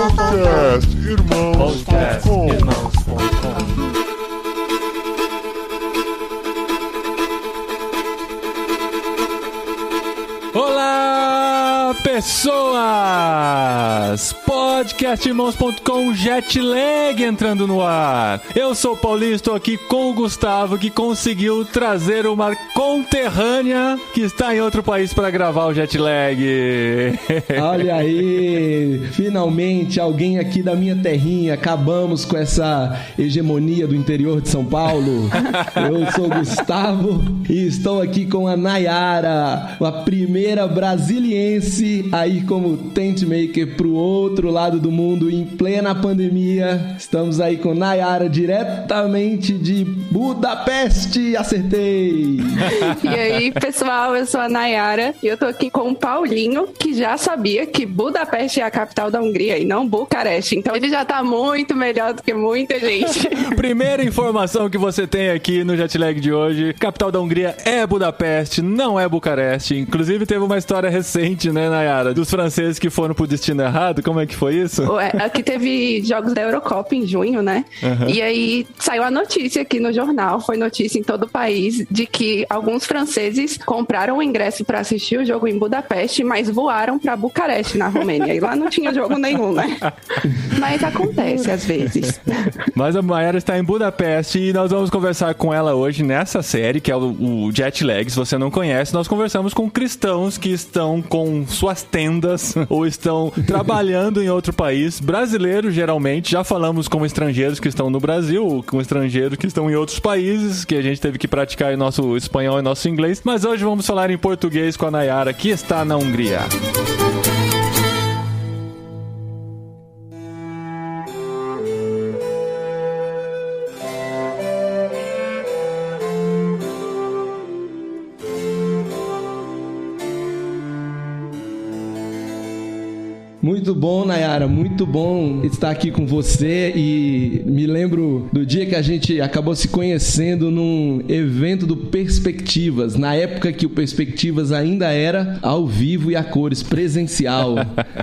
Podcastirmãos.com. Olá, pessoas! Podcastirmãos.com, Jetlag entrando no ar. Eu sou o Paulinho, estou aqui com o Gustavo, que conseguiu trazer uma conterrânea que está em outro país para gravar o Jetlag. Olha aí, finalmente alguém aqui da minha terrinha. Acabamos com essa hegemonia do interior de São Paulo. Eu sou o Gustavo e estou aqui com a Nayara, a primeira brasiliense aí como tent maker pro outro lado do mundo em plena pandemia. Estamos aí com Nayara diretamente de Budapeste. Acertei! E aí, pessoal, eu sou a Nayara e eu tô aqui com o Paulinho, que já sabia que Budapeste é a capital da Hungria e não Bucareste. Então ele já tá muito melhor do que muita gente. Primeira informação que você tem aqui no Jetlag de hoje: capital da Hungria é Budapeste, não é Bucareste. Inclusive teve uma história recente, né, Nayara, dos franceses que foram pro destino errado. Como é que foi isso? Aqui teve jogos da Eurocopa em junho, né? Uhum. E aí saiu a notícia aqui no jornal, foi notícia em todo o país, de que alguns franceses compraram o ingresso pra assistir o jogo em Budapeste, mas voaram pra Bucareste, na Romênia. E lá não tinha jogo nenhum, né? Mas acontece às vezes. Mas a Nayara está em Budapeste e nós vamos conversar com ela hoje nessa série, que é o Jetlag. Se você não conhece, nós conversamos com cristãos que estão com suas tendas ou estão trabalhando em outro país, brasileiros geralmente. Já falamos com estrangeiros que estão no Brasil, ou com estrangeiros que estão em outros países, que a gente teve que praticar em nosso espanhol e nosso inglês. Mas hoje vamos falar em português com a Nayara, que está na Hungria. Muito bom, Nayara, muito bom estar aqui com você e me lembro do dia que a gente acabou se conhecendo num evento do Perspectivas, na época que o Perspectivas ainda era ao vivo e a cores, presencial.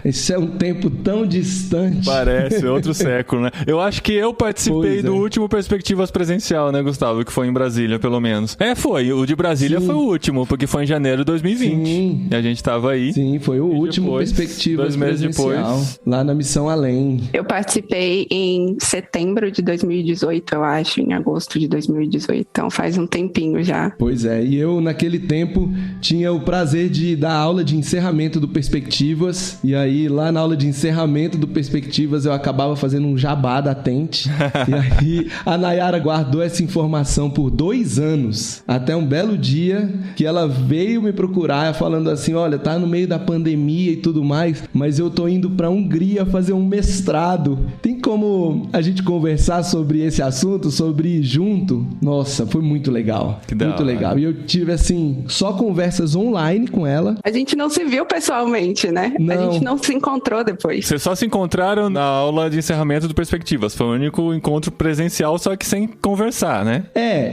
Esse é um tempo tão distante. Parece outro século, né? Eu acho que eu participei do último Perspectivas presencial, né, Gustavo? Que foi em Brasília, pelo menos. Foi. O de Brasília Sim. Foi o último, porque foi em janeiro de 2020. Sim. E a gente tava aí. Sim, foi o último depois, Perspectivas 2 meses depois, lá na Missão Além. Eu participei em setembro de 2018, eu acho, em agosto de 2018. Então faz um tempinho já. Pois é, e eu naquele tempo tinha o prazer de dar aula de encerramento do Perspectivas. E aí lá na aula de encerramento do Perspectivas eu acabava fazendo um jabá da Tente. E aí a Nayara guardou essa informação por 2 anos, até um belo dia que ela veio me procurar falando assim: olha, tá no meio da pandemia e tudo mais, mas eu tô indo pra Hungria fazer um mestrado. Tem como a gente conversar sobre esse assunto, sobre ir junto? Nossa, foi muito legal. Muito legal. E eu tive, assim, só conversas online com ela. A gente não se viu pessoalmente, né? Não. A gente não se encontrou depois. Vocês só se encontraram na aula de encerramento do Perspectivas. Foi o único encontro presencial, só que sem conversar, né?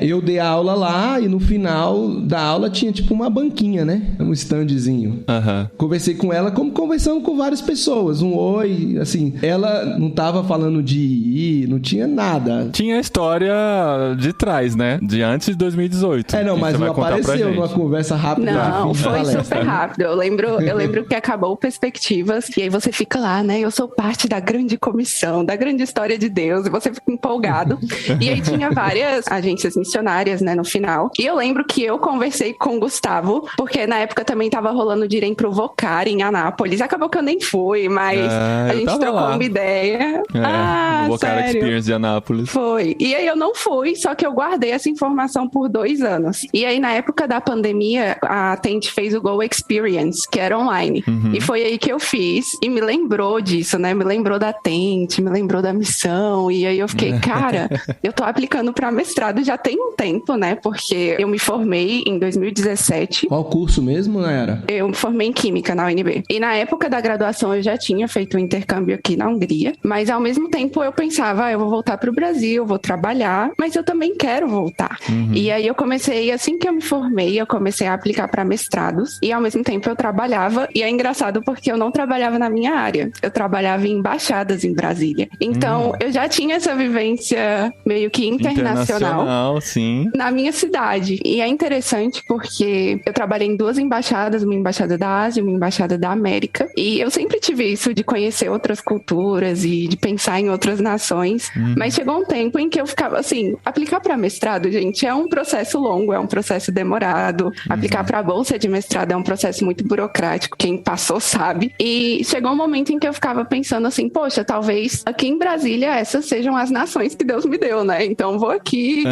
Eu dei a aula lá e no final da aula tinha tipo uma banquinha, né? Um standzinho. Uhum. Conversei com ela como conversamos com várias pessoas. Um oi, assim. Ela não tava falando de ir, não tinha nada. Tinha a história de trás, né? De antes de 2018. Não, mas não apareceu numa conversa rápida. Não, foi super rápido. Eu lembro que acabou o Perspectivas e aí você fica lá, né? Eu sou parte da grande comissão, da grande história de Deus, e você fica empolgado. E aí tinha várias agências missionárias, né, no final. E eu lembro que eu conversei com o Gustavo, porque na época também tava rolando de ir em Provocar em Anápolis. Acabou que eu nem fui, mas a gente trocou uma ideia. O Vocar Experience de Anápolis. Foi. E aí eu não fui, só que eu guardei essa informação por 2 anos. E aí na época da pandemia, a Tente fez o Go Experience, que era online. Uhum. E foi aí que eu fiz. E me lembrou disso, né? Me lembrou da Tente, me lembrou da missão. E aí eu fiquei, cara, eu tô aplicando pra mestrado já tem um tempo, né? Porque eu me formei em 2017. Qual curso mesmo, Nayara? Eu me formei em Química na UNB. E na época da graduação graduação eu já tinha feito um intercâmbio aqui na Hungria, mas ao mesmo tempo eu pensava, eu vou voltar para o Brasil, vou trabalhar, mas eu também quero voltar. E aí eu comecei, assim que eu me formei, eu comecei a aplicar para mestrados e ao mesmo tempo eu trabalhava, e é engraçado porque eu não trabalhava na minha área, eu trabalhava em embaixadas em Brasília. Então eu já tinha essa vivência meio que internacional sim. na minha cidade. E é interessante porque eu trabalhei em 2 embaixadas, uma embaixada da Ásia e uma embaixada da América, e eu sempre tive isso de conhecer outras culturas e de pensar em outras nações, mas chegou um tempo em que eu ficava assim, aplicar para mestrado, gente, é um processo longo, é um processo demorado, aplicar para bolsa de mestrado é um processo muito burocrático, quem passou sabe, e chegou um momento em que eu ficava pensando assim, poxa, talvez aqui em Brasília essas sejam as nações que Deus me deu, né, então vou aqui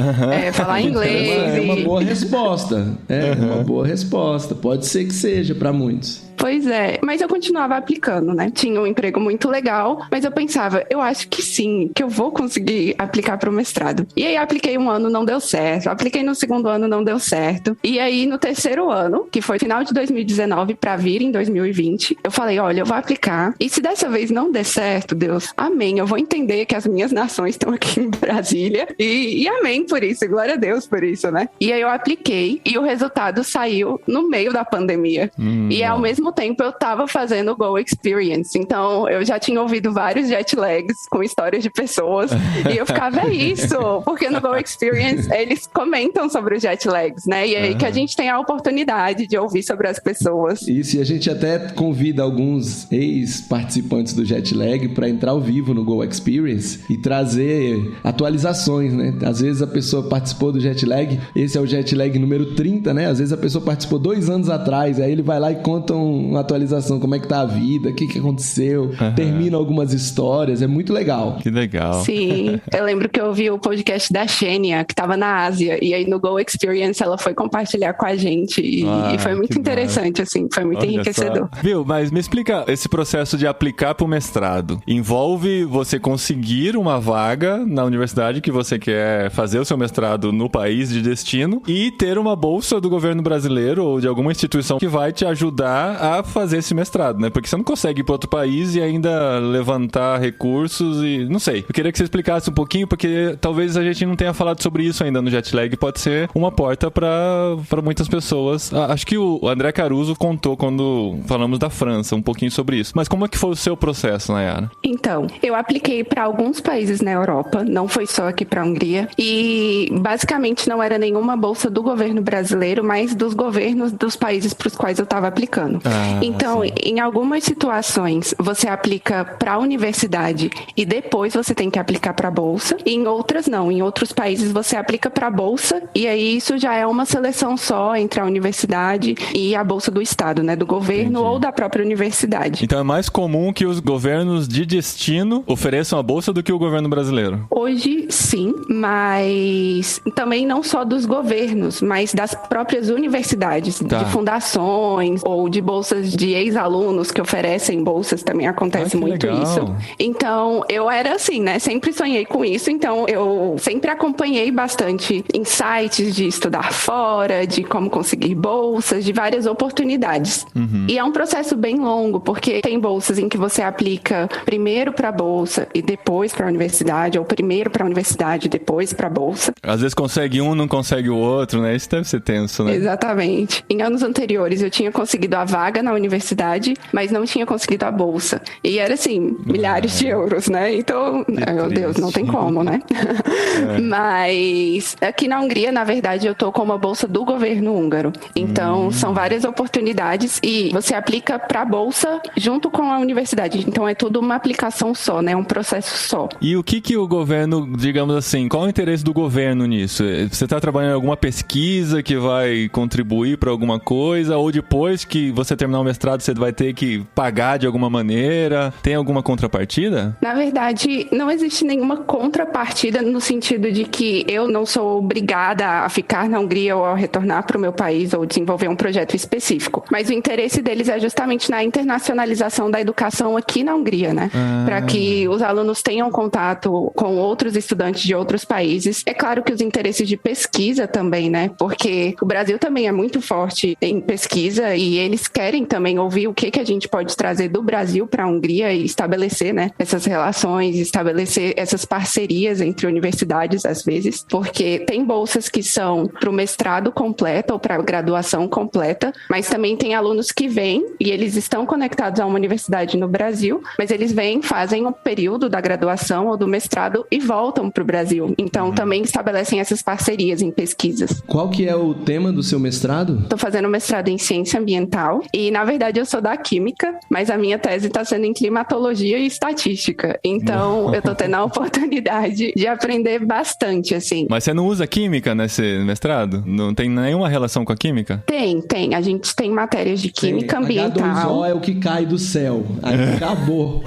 falar inglês. É uma boa resposta, uma boa resposta, pode ser que seja para muitos. Pois é, mas eu continuava aplicando, né? Tinha um emprego muito legal, mas eu pensava, eu acho que sim, que eu vou conseguir aplicar para o mestrado. E aí apliquei um ano, não deu certo. Apliquei no segundo ano, não deu certo. E aí no terceiro ano, que foi final de 2019 para vir em 2020, eu falei, olha, eu vou aplicar. E se dessa vez não der certo, Deus, amém. Eu vou entender que as minhas nações estão aqui em Brasília. E amém por isso, e glória a Deus por isso, né? E aí eu apliquei e o resultado saiu no meio da pandemia. E ao mesmo tempo eu tava fazendo o Go Experience, então eu já tinha ouvido vários jet lags com histórias de pessoas e eu ficava, é isso, porque no Go Experience eles comentam sobre os jet lags, né, e aí que a gente tem a oportunidade de ouvir sobre as pessoas. Isso, e a gente até convida alguns ex-participantes do jet lag para entrar ao vivo no Go Experience e trazer atualizações, né, às vezes a pessoa participou do jet lag, esse é o jet lag número 30, né, às vezes a pessoa participou 2 anos atrás, aí ele vai lá e conta uma atualização, como é que tá a vida, o que aconteceu, termina algumas histórias, é muito legal. Que legal. Sim, eu lembro que eu ouvi o podcast da Xênia, que tava na Ásia, e aí no Go Experience ela foi compartilhar com a gente, e foi muito interessante, assim, foi muito enriquecedor. Viu, mas me explica, esse processo de aplicar pro mestrado, envolve você conseguir uma vaga na universidade que você quer fazer o seu mestrado no país de destino e ter uma bolsa do governo brasileiro ou de alguma instituição que vai te ajudar a fazer esse mestrado, né? Porque você não consegue ir para outro país e ainda levantar recursos e... Não sei. Eu queria que você explicasse um pouquinho, porque talvez a gente não tenha falado sobre isso ainda no Jetlag. Pode ser uma porta para muitas pessoas. Acho que o André Caruso contou quando falamos da França um pouquinho sobre isso. Mas como é que foi o seu processo, Nayara? Então, eu apliquei para alguns países na Europa, não foi só aqui para a Hungria, e basicamente não era nenhuma bolsa do governo brasileiro, mas dos governos dos países para os quais eu estava aplicando. Então, em algumas situações, você aplica para a universidade e depois você tem que aplicar para a bolsa. E em outras, não. Em outros países, você aplica para a bolsa e aí isso já é uma seleção só entre a universidade e a bolsa do estado, né? Do governo ou da própria universidade. Então, é mais comum que os governos de destino ofereçam a bolsa do que o governo brasileiro? Hoje, sim, mas também não só dos governos, mas das próprias universidades, de fundações ou de bolsas de ex-alunos que oferecem bolsas, também acontece muito legal. Isso. Então, eu era assim, né? Sempre sonhei com isso, então eu sempre acompanhei bastante insights de estudar fora, de como conseguir bolsas, de várias oportunidades. E é um processo bem longo, porque tem bolsas em que você aplica primeiro para a bolsa e depois para a universidade, ou primeiro para a universidade e depois para a bolsa. Às vezes consegue um, não consegue o outro, né? Isso deve ser tenso, né? Exatamente. Em anos anteriores, eu tinha conseguido a vaga na universidade, mas não tinha conseguido a bolsa. E era assim, milhares de euros, né? Então, meu Deus, não tem como, né? Mas aqui na Hungria, na verdade, eu tô com uma bolsa do governo húngaro. Então, são várias oportunidades e você aplica para a bolsa junto com a universidade. Então, é tudo uma aplicação só, né? Um processo só. E o que o governo, digamos assim, qual é o interesse do governo nisso? Você está trabalhando em alguma pesquisa que vai contribuir para alguma coisa? Ou depois que você terminar o mestrado, você vai ter que pagar de alguma maneira? Tem alguma contrapartida? Na verdade, não existe nenhuma contrapartida no sentido de que eu não sou obrigada a ficar na Hungria ou a retornar para o meu país ou desenvolver um projeto específico. Mas o interesse deles é justamente na internacionalização da educação aqui na Hungria, né? Para que os alunos tenham contato com outros estudantes de outros países. É claro que os interesses de pesquisa também, né? Porque o Brasil também é muito forte em pesquisa e eles querem querem também ouvir o que a gente pode trazer do Brasil para a Hungria e estabelecer, né, essas relações, estabelecer essas parcerias entre universidades, às vezes, porque tem bolsas que são para o mestrado completo ou para a graduação completa, mas também tem alunos que vêm e eles estão conectados a uma universidade no Brasil, mas eles vêm, fazem um período da graduação ou do mestrado e voltam para o Brasil. Então, também estabelecem essas parcerias em pesquisas. Qual que é o tema do seu mestrado? Estou fazendo mestrado em ciência ambiental e, na verdade, eu sou da química, mas a minha tese está sendo em climatologia e estatística. Então, eu estou tendo a oportunidade de aprender bastante, assim. Mas você não usa química nesse mestrado? Não tem nenhuma relação com a química? Tem. A gente tem matérias de química ambiental. H2O é o que cai do céu. Aí acabou.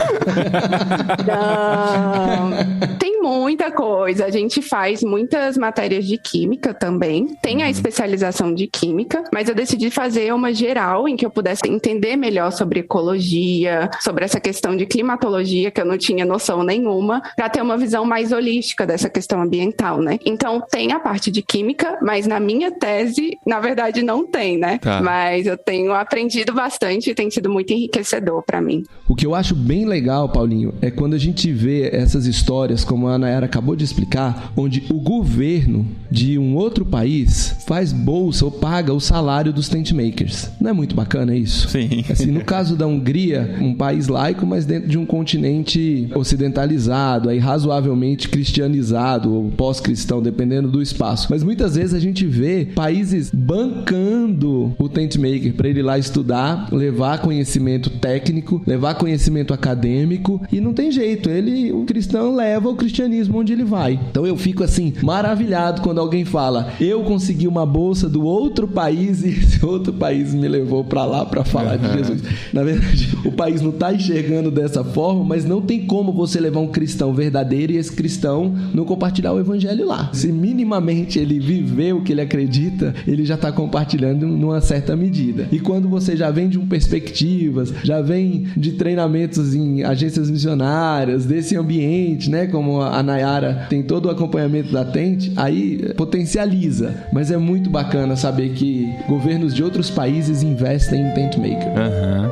Não. Tem muita coisa. A gente faz muitas matérias de química também. Tem a especialização de química, mas eu decidi fazer uma geral em que eu pudesse entender melhor sobre ecologia, sobre essa questão de climatologia, que eu não tinha noção nenhuma, para ter uma visão mais holística dessa questão ambiental, né? Então, tem a parte de química, mas na minha tese, na verdade, não tem, né? Tá. Mas eu tenho aprendido bastante e tem sido muito enriquecedor para mim. O que eu acho bem legal, Paulinho, é quando a gente vê essas histórias, como a Nayara acabou de explicar, onde o governo de um outro país faz bolsa ou paga o salário dos tentmakers. Não é muito bacana isso? Sim. Assim, no caso da Hungria, um país laico, mas dentro de um continente ocidentalizado, aí razoavelmente cristianizado ou pós-cristão, dependendo do espaço. Mas muitas vezes a gente vê países bancando o tentmaker para ele ir lá estudar, levar conhecimento técnico, levar conhecimento acadêmico, e não tem jeito, o cristão leva o cristianismo onde ele vai. Então eu fico assim, maravilhado quando alguém fala, eu consegui uma bolsa do outro país e esse outro país me levou para lá para falar de Jesus. Na verdade, o país não tá enxergando dessa forma, mas não tem como você levar um cristão verdadeiro e esse cristão não compartilhar o evangelho lá. Se minimamente ele viver o que ele acredita, ele já tá compartilhando numa certa medida. E quando você já vem de perspectivas, já vem de treinamentos em agências missionárias, desse ambiente, né, como a Nayara tem todo o acompanhamento da Tente, aí potencializa. Mas é muito bacana saber que governos de outros países investem em Tentmaker. Aham.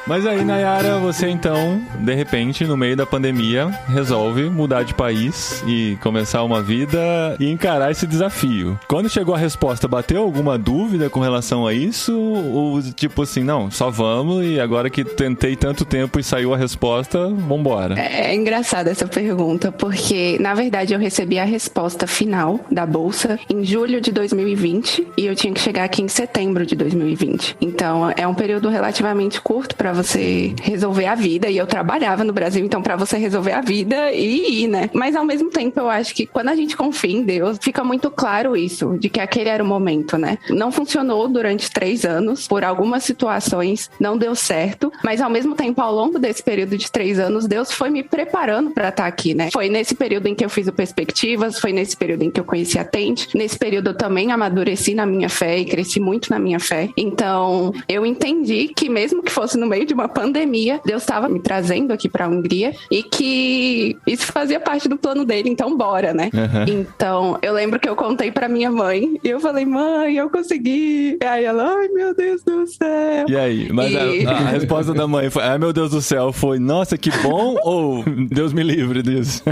Mas aí, Nayara, você então, de repente, no meio da pandemia, resolve mudar de país e começar uma vida e encarar esse desafio. Quando chegou a resposta, bateu alguma dúvida com relação a isso? Ou tipo assim, não, só vamos e agora que tentei tanto tempo e saiu a resposta, vambora? É engraçada essa pergunta, porque, na verdade, eu recebi a resposta final da bolsa em julho de 2020 e eu tinha que chegar aqui em setembro de 2020. Então, é um período relativamente curto para você resolver a vida, e eu trabalhava no Brasil, então para você resolver a vida e ir, né? Mas ao mesmo tempo eu acho que quando a gente confia em Deus, fica muito claro isso, de que aquele era o momento, né? Não funcionou durante 3 anos, por algumas situações não deu certo, mas ao mesmo tempo, ao longo desse período de 3 anos, Deus foi me preparando para estar aqui, né? Foi nesse período em que eu fiz o Perspectivas, foi nesse período em que eu conheci a Tente, nesse período eu também amadureci na minha fé e cresci muito na minha fé. Então, eu entendi que mesmo que fosse no meio de uma pandemia, Deus estava me trazendo aqui para a Hungria e que isso fazia parte do plano dele, então bora, né? Uhum. Então, eu lembro que eu contei para minha mãe e eu falei, mãe, eu consegui. E aí ela, ai meu Deus do céu. E aí? Mas a resposta da mãe foi, ai meu Deus do céu, foi, nossa, que bom, ou Deus me livre disso?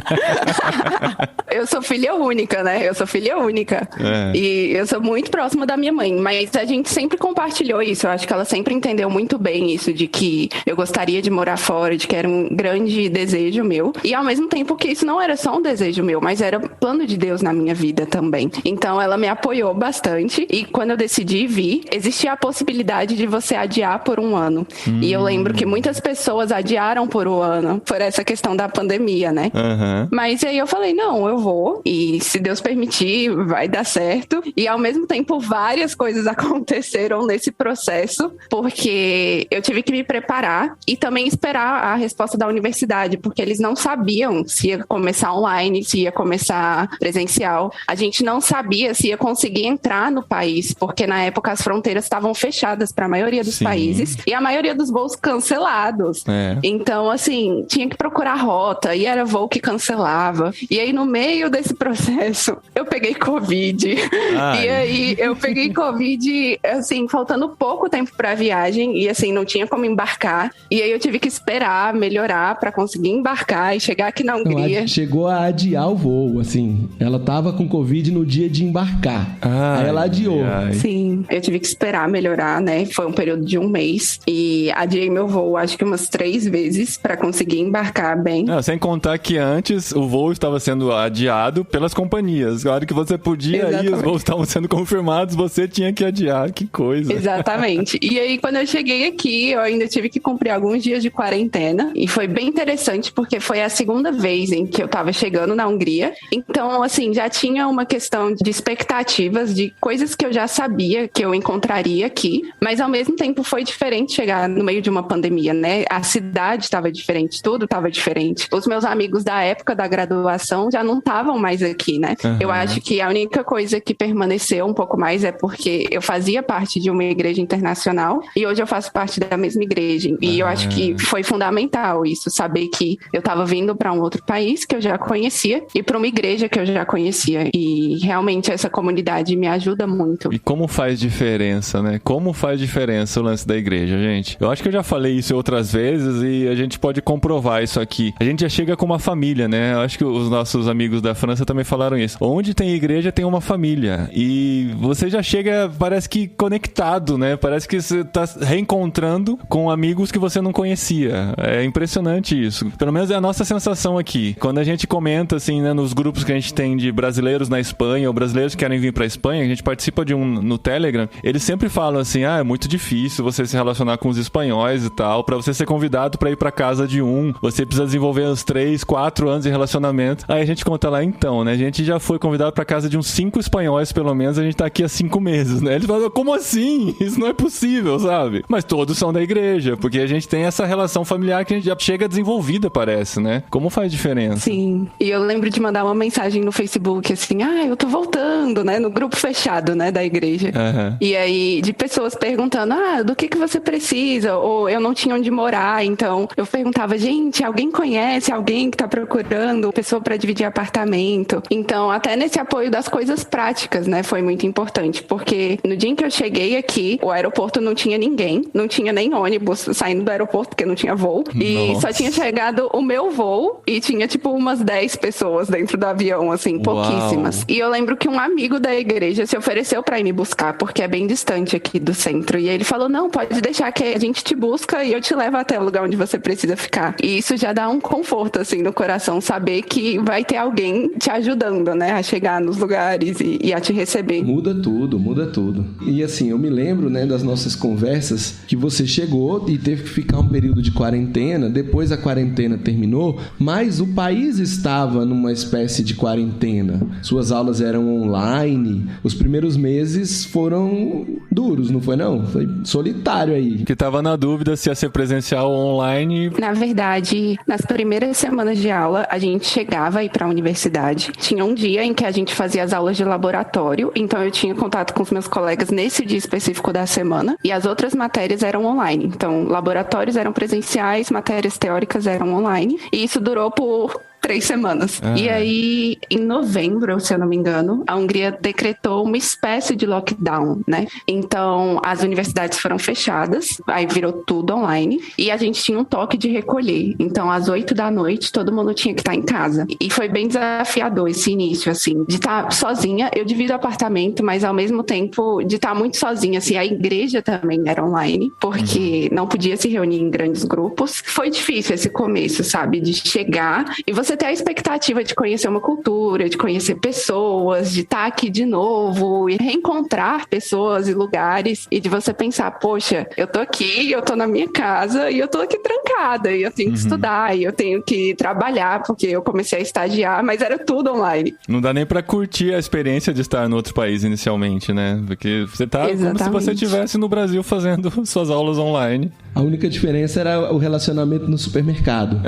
Eu sou filha única, né? Eu sou filha única. E eu sou muito próxima da minha mãe, mas a gente sempre compartilhou isso. Eu acho que ela sempre entendeu muito bem isso, de que eu gostaria de morar fora, de que era um grande desejo meu. E ao mesmo tempo que isso não era só um desejo meu, mas era plano de Deus na minha vida também. Então ela me apoiou bastante e quando eu decidi vir, existia a possibilidade de você adiar por 1 ano. E eu lembro que muitas pessoas adiaram por 1 ano, por essa questão da pandemia, né? Uhum. Mas aí eu falei, não, eu vou e se Deus permitir, vai dar certo. E ao mesmo tempo, várias coisas aconteceram nesse processo, porque eu tive que me preparar e também esperar a resposta da universidade, porque eles não sabiam se ia começar online, se ia começar presencial. A gente não sabia se ia conseguir entrar no país, porque na época as fronteiras estavam fechadas para a maioria dos países e a maioria dos voos cancelados. Então, assim, tinha que procurar rota e era voo que cancelava. E aí, no meio desse processo, eu peguei Covid. E aí, eu peguei Covid, assim, faltando pouco tempo pra viagem e, assim, não tinha como embarcar. E aí, eu tive que esperar melhorar pra conseguir embarcar e chegar aqui na Hungria. Chegou a adiar o voo, assim. Ela tava com Covid no dia de embarcar. Aí ela adiou. Sim, eu tive que esperar melhorar, né? Foi um período de 1 mês. E adiei meu voo, acho que umas 3 vezes pra conseguir embarcar bem. Não, sem contar que antes o voo estava sendo adiado pelas companhias. A hora que você podia ir, os voos estavam sendo confirmados, você tinha que adiar. Que coisa. Exatamente. E aí, quando eu cheguei aqui, eu ainda tive que cumprir alguns dias de quarentena. E foi bem interessante, porque foi a segunda vez em que eu tava chegando na Hungria. Então, assim, já tinha uma questão de expectativas, de coisas que eu já sabia que eu encontraria aqui. Mas, ao mesmo tempo, foi diferente chegar no meio de uma pandemia, né? A cidade estava diferente, tudo estava diferente. Os meus amigos da época da graduação já não estavam mais aqui, né? Eu acho que a única coisa que permaneceu um pouco mais é porque eu fazia parte de uma igreja internacional e hoje eu faço parte da mesma igreja. E eu acho que foi fundamental isso, saber que eu estava vindo para um outro país que eu já conhecia e para uma igreja que eu já conhecia. E realmente essa comunidade me ajuda muito. E como faz diferença, né? Como faz diferença o lance da igreja, gente? Eu acho que eu já falei isso outras vezes e a gente pode comprovar isso aqui. A gente já chega com uma família, né? Eu acho que os nossos amigos da França também falaram isso. Onde tem igreja, tem uma família. E você já chega, parece que conectado, né? Parece que você tá reencontrando com amigos que você não conhecia. É impressionante isso. Pelo menos é a nossa sensação aqui. Quando a gente comenta, assim, né, nos grupos que a gente tem de brasileiros na Espanha ou brasileiros que querem vir pra Espanha, a gente participa de um no Telegram, eles sempre falam assim, é muito difícil você se relacionar com os espanhóis e tal, pra você ser convidado pra ir pra casa de um, você precisa desenvolver uns 3, 4 anos de relacionamento. Aí a gente conta lá, então, né, a gente já foi convidado pra casa de uns 5 espanhóis, pelo menos, a gente tá aqui há 5 meses, né? Eles falam, como assim? Isso não é possível, sabe? Mas todos são da igreja, porque a gente tem essa relação familiar que a gente já chega desenvolvida, parece, né? Como faz diferença? Sim, e eu lembro de mandar uma mensagem no Facebook, assim, eu tô voltando, né, no grupo fechado, né, da igreja. E aí, de pessoas perguntando, do que você precisa? Ou eu não tinha onde morar, então eu perguntava, gente, alguém conhece alguém que tá procurando pessoa pra dividir apartamento? Então, até nesse apoio das coisas práticas, né, foi muito importante, porque no dia em que eu cheguei aqui, o aeroporto não tinha ninguém, não tinha nem ônibus saindo do aeroporto, porque não tinha voo, e só tinha chegado o meu voo, e tinha, tipo, umas 10 pessoas dentro do avião, assim, pouquíssimas. E eu lembro que um amigo da igreja se ofereceu pra ir me buscar, porque é bem distante aqui do centro, e ele falou, não, pode deixar que a gente te busca e eu te levo até o lugar onde você precisa ficar. E isso já dá um conforto, assim, no coração, saber que vai ter alguém te ajudando, né, a chegar nos lugares e a te receber. Muda tudo, muda tudo. E assim, eu me lembro, né, das nossas conversas, que você chegou e teve que ficar um período de quarentena, depois a quarentena terminou, mas o país estava numa espécie de quarentena. Suas aulas eram online, os primeiros meses foram duros, não foi não? Foi solitário aí. Que tava na dúvida se ia ser presencial ou online. Na verdade, nas primeiras semanas de aula, a gente chegava a ir para a universidade. Tinha um dia em que a gente fazia as aulas de laboratório, então eu tinha contato com os meus colegas nesse dia específico da semana, e as outras matérias eram online. Então, laboratórios eram presenciais, matérias teóricas eram online, e isso durou por 3 semanas. E aí, em novembro, se eu não me engano, a Hungria decretou uma espécie de lockdown, né? Então, as universidades foram fechadas, aí virou tudo online, e a gente tinha um toque de recolher. Então, às 8 da noite, todo mundo tinha que estar em casa. E foi bem desafiador esse início, assim, de estar sozinha. Eu divido apartamento, mas ao mesmo tempo de estar muito sozinha, assim, a igreja também era online, porque não podia se reunir em grandes grupos. Foi difícil esse começo, sabe? De chegar e você ter a expectativa de conhecer uma cultura, de conhecer pessoas, de estar aqui de novo e reencontrar pessoas e lugares, e de você pensar, poxa, eu tô aqui, eu tô na minha casa e eu tô aqui trancada, e eu tenho que estudar, e eu tenho que trabalhar, porque eu comecei a estagiar, mas era tudo online. Não dá nem pra curtir a experiência de estar no outro país inicialmente, né? Porque você tá como se você estivesse no Brasil fazendo suas aulas online. A única diferença era o relacionamento no supermercado.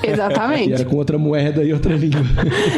Exatamente. E era com outra moeda e outra língua.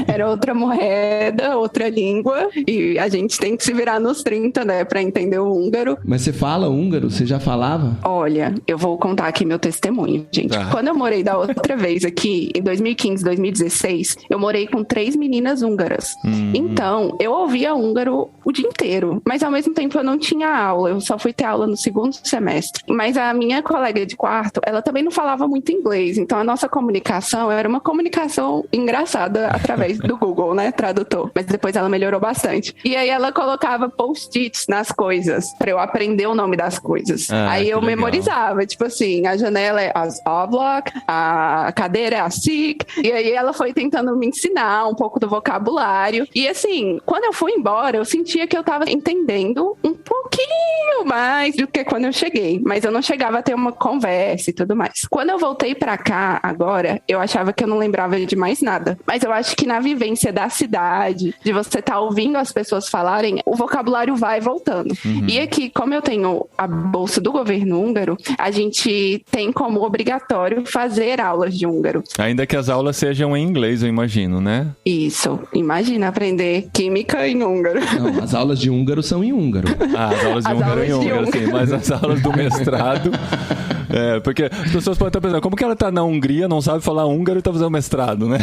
Era outra moeda, outra língua, e a gente tem que se virar nos 30, né, pra entender o húngaro. Mas você fala húngaro? Você já falava? Olha, eu vou contar aqui meu testemunho, gente. Quando eu morei da outra vez aqui, em 2015, 2016, eu morei com 3 meninas húngaras. Então, eu ouvia húngaro o dia inteiro, mas ao mesmo tempo eu não tinha aula, eu só fui ter aula no segundo semestre. Mas a minha colega de quarto, ela também não falava muito inglês, então a nossa comunicação era uma comunicação engraçada através do Google, né, tradutor. Mas depois ela melhorou bastante. E aí ela colocava post-its nas coisas, pra eu aprender o nome das coisas. Aí eu memorizava, tipo assim, a janela é as oblak, a cadeira é a sick, e aí ela foi tentando me ensinar um pouco do vocabulário. E assim, quando eu fui embora, eu sentia que eu tava entendendo um pouquinho mais do que quando eu cheguei, mas eu não chegava a ter uma conversa e tudo mais. Quando eu voltei pra cá agora, eu achava que eu não lembrava de mais nada, mas eu acho que na vivência da cidade, de você estar ouvindo as pessoas falarem, o vocabulário vai voltando. E aqui, como eu tenho a bolsa do governo húngaro, a gente tem como obrigatório fazer aulas de húngaro. Ainda que as aulas sejam em inglês, eu imagino, né? Isso. Imagina aprender química em húngaro. Não, as aulas de húngaro são em húngaro. As aulas de húngaro em húngaro, sim, mas as aulas do mestrado... porque as pessoas podem estar pensando, como que ela tá na Hungria, não sabe falar húngaro e tá fazendo mestrado, né?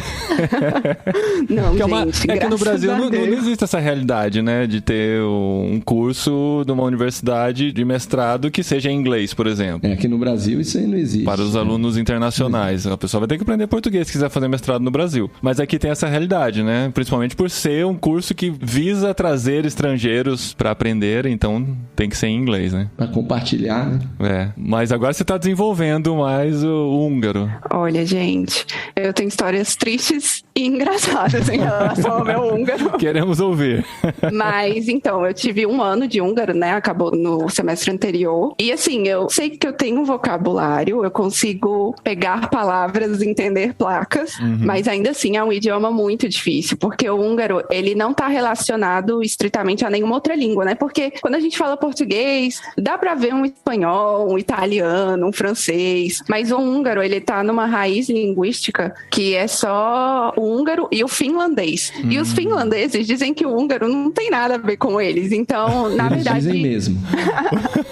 Não, gente, é que no Brasil não existe essa realidade, né? De ter um curso de uma universidade de mestrado que seja em inglês, por exemplo. Aqui no Brasil isso aí não existe. Para os alunos internacionais. A pessoa vai ter que aprender português se quiser fazer mestrado no Brasil. Mas aqui tem essa realidade, né? Principalmente por ser um curso que visa trazer estrangeiros para aprender, então tem que ser em inglês, né? Para compartilhar, né? Mas agora você tá desenvolvendo mais o húngaro. Olha, gente, eu tenho histórias tristes e engraçadas em relação ao meu húngaro. Queremos ouvir. Mas, então, eu tive 1 ano de húngaro, né? Acabou no semestre anterior. E, assim, eu sei que eu tenho um vocabulário, eu consigo pegar palavras, entender placas, mas ainda assim é um idioma muito difícil, porque o húngaro, ele não tá relacionado estritamente a nenhuma outra língua, né? Porque quando a gente fala português, dá pra ver um espanhol, um italiano, um francês, mas o húngaro, ele tá numa raiz linguística que é só o húngaro e o finlandês. E os finlandeses dizem que o húngaro não tem nada a ver com eles, então, na verdade... Eles dizem mesmo.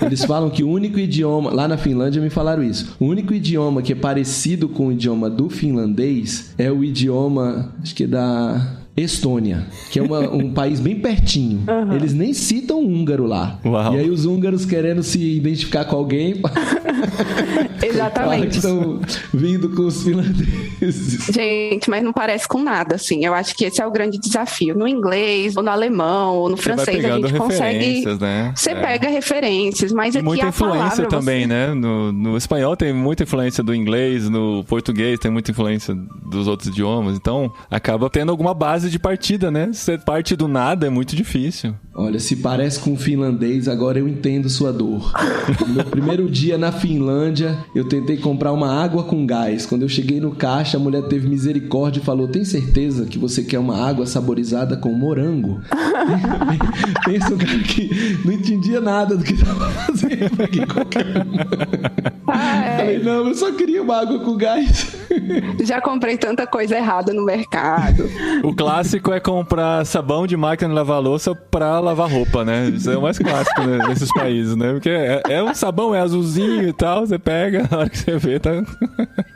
Eles falam que o único idioma... Lá na Finlândia me falaram isso. O único idioma que é parecido com o idioma do finlandês é o idioma, acho que da... Estônia, que é um país bem pertinho. Eles nem citam húngaro lá. Uau. E aí os húngaros querendo se identificar com alguém... Exatamente. Estão vindo com os finlandeses. Gente, mas não parece com nada, assim. Eu acho que esse é o grande desafio. No inglês, ou no alemão, ou no francês, a gente consegue... Né? Você pega referências, mas aqui muita a influência palavra, também, né? No espanhol tem muita influência do inglês, no português tem muita influência dos outros idiomas. Então, acaba tendo alguma base de partida, né? Ser parte do nada é muito difícil. Olha, se parece com o finlandês, agora eu entendo sua dor. No meu primeiro dia na Finlândia, eu tentei comprar uma água com gás. Quando eu cheguei no caixa, a mulher teve misericórdia e falou: tem certeza que você quer uma água saborizada com morango? Pensa um cara que não entendia nada do que estava fazendo aqui. Falei, não, eu só queria uma água com gás. Já comprei tanta coisa errada no mercado. O clássico é comprar sabão de máquina de lavar louça pra lavar roupa, né? Isso é o mais clássico, né, nesses países, né? Porque é um sabão, é azulzinho e tal, você pega, na hora que você vê, tá...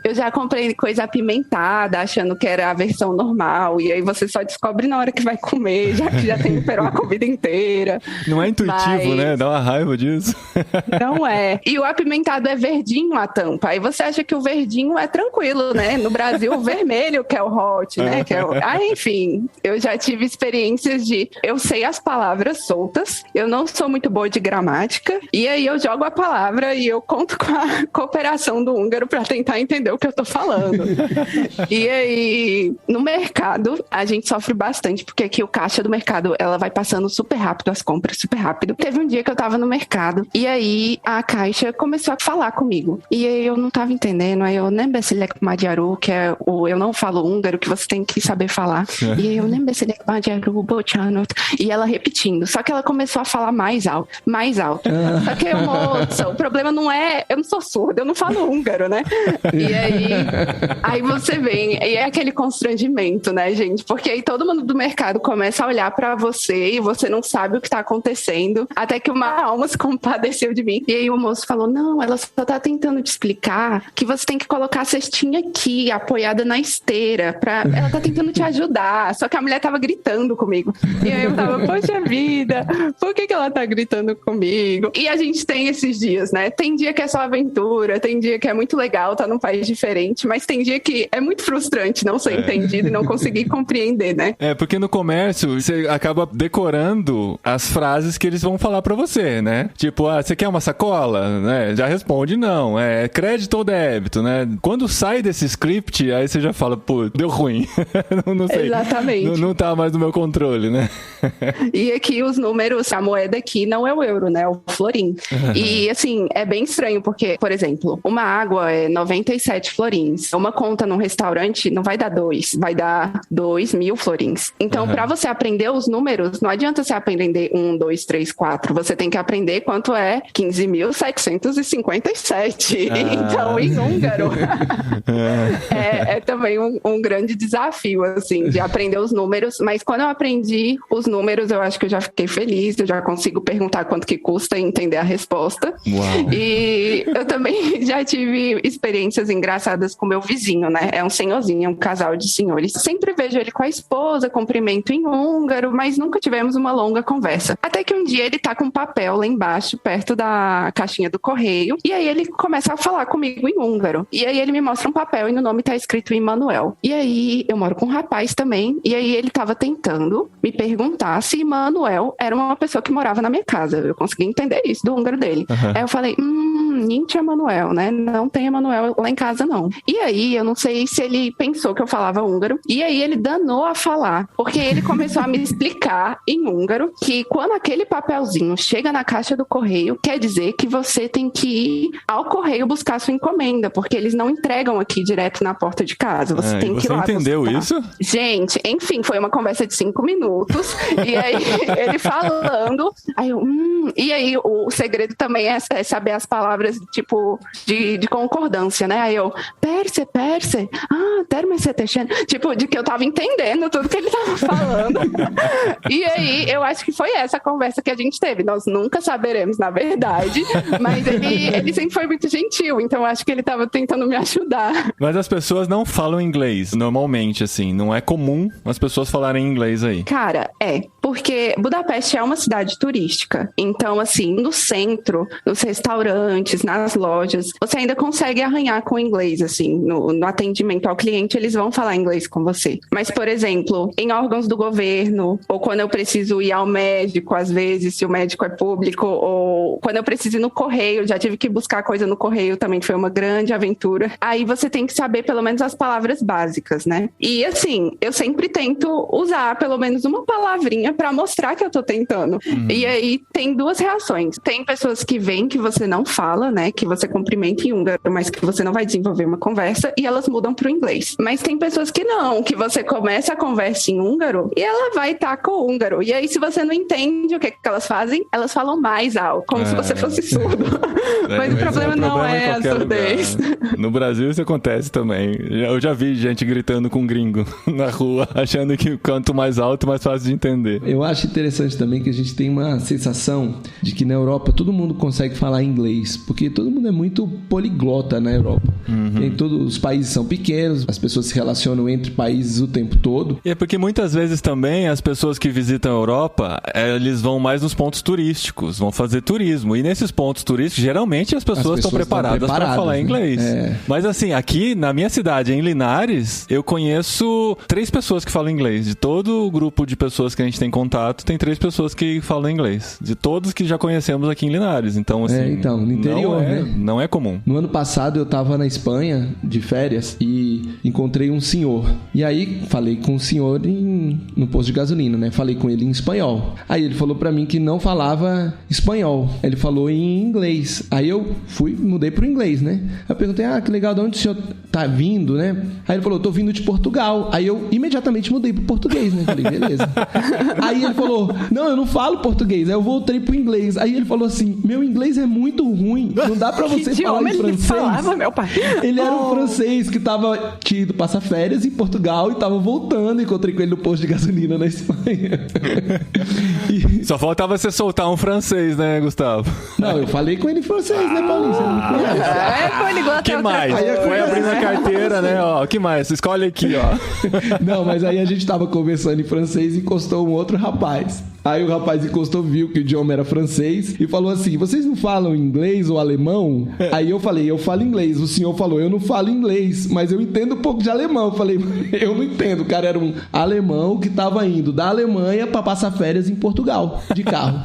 Eu já comprei coisa apimentada, achando que era a versão normal, e aí você só descobre na hora que vai comer, já que já temperou a comida inteira. Não é intuitivo, né? Dá uma raiva disso. Não é. E o apimentado é verdinho a tampa, aí você acha que o verdinho é tranquilo, né? No Brasil, o vermelho que é o hot, né? Que é o... enfim, eu já tive experiências de... Eu sei as palavras soltas, eu não sou muito boa de gramática, e aí eu jogo a palavra e eu conto com a cooperação do húngaro para tentar entender o que eu tô falando. E aí, no mercado, a gente sofre bastante, porque aqui o caixa do mercado, ela vai passando super rápido as compras, super rápido. Teve um dia que eu tava no mercado, e aí a caixa começou a falar comigo. E aí eu não tava entendendo, aí eu nem beselek magyaru, que é o eu não falo húngaro, que você tem que saber falar. E aí eu nem beselek magyaru, bocsánat. E ela repetindo. repetindo. Só que ela começou a falar mais alto, mais alto. Só que eu, moça, o problema não é... Eu não sou surda, eu não falo húngaro, né? E aí você vem, e é aquele constrangimento, né, gente? Porque aí todo mundo do mercado começa a olhar pra você e você não sabe o que tá acontecendo. Até que uma alma se compadeceu de mim. E aí o moço falou, não, ela só tá tentando te explicar que você tem que colocar a cestinha aqui, apoiada na esteira. Ela tá tentando te ajudar. Só que a mulher tava gritando comigo. E aí eu tava, poxa vida, por que ela tá gritando comigo? E a gente tem esses dias, né? Tem dia que é só aventura, tem dia que é muito legal, tá num país diferente, mas tem dia que é muito frustrante não ser entendido e não conseguir compreender, né? Porque no comércio você acaba decorando as frases que eles vão falar pra você, né? Tipo, você quer uma sacola? Né? Já responde não, é crédito ou débito, né? Quando sai desse script, aí você já fala, pô, deu ruim. Não sei. Exatamente. Não tá mais no meu controle, né? E aqui os números, a moeda aqui não é o euro, né? É o florim. E assim, é bem estranho, porque, por exemplo, uma água é 97 florins. Uma conta num restaurante não vai dar 2, vai dar 2.000 florins. Então, pra você aprender os números, não adianta você aprender 1, 2, 3, 4. Você tem que aprender quanto é 15.757. Então, em húngaro, é também um grande desafio, assim, de aprender os números. Mas quando eu aprendi os números, eu acho que eu já fiquei feliz, eu já consigo perguntar quanto que custa e entender a resposta. Uau. E eu também já tive experiências engraçadas com meu vizinho, né? É um senhorzinho, um casal de senhores. Sempre vejo ele com a esposa, cumprimento em húngaro, mas nunca tivemos uma longa conversa. Até que um dia ele tá com um papel lá embaixo, perto da caixinha do correio, e aí ele começa a falar comigo em húngaro. E aí ele me mostra um papel e no nome tá escrito Emanuel. E aí eu moro com um rapaz também, e aí ele tava tentando me perguntar se Emanuel era uma pessoa que morava na minha casa. Eu consegui entender isso do húngaro dele. Aí eu falei, Ninti Emanuel, né? Não tem Emanuel lá em casa, não. E aí, eu não sei se ele pensou que eu falava húngaro, e aí ele danou a falar, porque ele começou a me explicar em húngaro que quando aquele papelzinho chega na caixa do correio, quer dizer que você tem que ir ao correio buscar sua encomenda, porque eles não entregam aqui direto na porta de casa. Você tem que ir lá. Você entendeu buscar. isso? Gente, enfim, foi uma conversa de 5 minutos, e aí ele falando, aí eu, e aí o segredo também é saber as palavras, tipo, de concordância, né? Aí eu, perse, termesetechene, tipo, de que eu tava entendendo tudo que ele tava falando. E aí, eu acho que foi essa conversa que a gente teve. Nós nunca saberemos, na verdade, mas ele sempre foi muito gentil, então eu acho que ele tava tentando me ajudar. Mas as pessoas não falam inglês, normalmente, assim, não é comum as pessoas falarem inglês aí. Cara, porque Budapeste é uma cidade turística, então, assim, no centro, nos restaurantes, nas lojas, você ainda consegue arranhar com inglês, assim, no atendimento ao cliente, eles vão falar inglês com você. Mas, por exemplo, em órgãos do governo, ou quando eu preciso ir ao médico, às vezes, se o médico é público, ou quando eu preciso ir no correio, já tive que buscar coisa no correio, também foi uma grande aventura. Aí você tem que saber pelo menos as palavras básicas, né? E, assim, eu sempre tento usar pelo menos uma palavrinha pra mostrar que eu tô tentando. E aí tem duas reações. Tem pessoas que veem que você não fala, né? Que você cumprimenta em húngaro, mas que você não vai desenvolver uma conversa, e elas mudam pro inglês. Mas tem pessoas que não, que você começa a conversa em húngaro e ela vai estar com o húngaro. E aí, se você não entende o que elas fazem, elas falam mais alto, como se você fosse surdo. Mas o problema não é a surdez. No Brasil isso acontece também. Eu já vi gente gritando com gringo na rua, achando que quanto mais alto, mais fácil de entender. Eu acho interessante também que a gente tem uma sensação de que na Europa todo mundo consegue falar inglês, porque todo mundo é muito poliglota na Europa. Tem todos os países são pequenos, as pessoas se relacionam entre países o tempo todo. E é porque muitas vezes também as pessoas que visitam a Europa, eles vão mais nos pontos turísticos, vão fazer turismo. E nesses pontos turísticos, geralmente as pessoas estão preparadas para falar inglês. Mas assim, aqui na minha cidade, em Linares, eu conheço 3 pessoas que falam inglês. De todo o grupo de pessoas que a gente tem contato, tem 3 pessoas que falam inglês. De todos que já conhecemos aqui em Linares. Então, assim, então, no interior, não é comum. No ano passado eu tava na Espanha de férias e encontrei um senhor. E aí falei com o senhor no posto de gasolina, né? Falei com ele em espanhol. Aí ele falou pra mim que não falava espanhol. Ele falou em inglês. Aí eu mudei pro inglês, né? Eu perguntei, que legal, de onde o senhor tá vindo, né? Aí ele falou, tô vindo de Portugal. Aí eu imediatamente mudei pro português, né? Falei, beleza. Aí ele falou, não, eu não falo português. Aí eu voltei pro inglês. Aí ele falou assim, meu inglês é muito ruim. Não dá pra você falar em francês. Falava, meu pai? Ele era um francês que tinha ido passar férias em Portugal e tava voltando. Encontrei com ele no posto de gasolina na Espanha. Só faltava você soltar um francês, né, Gustavo? Não, eu falei com ele em francês, né, Paulinho? Você não me conhece. Poliglota. Que mais? Foi abrindo a carteira, né? Ó, que mais? Escolhe aqui, ó. Não, mas aí a gente tava conversando em francês e encostou um outro rapaz. Aí o rapaz encostou, viu que o idioma era francês e falou assim, vocês não falam inglês ou alemão? Aí eu falei, eu falo inglês. O senhor falou, eu não falo inglês, mas eu entendo um pouco de alemão. Eu falei, eu não entendo. O cara era um alemão que tava indo da Alemanha pra passar férias em Portugal, de carro.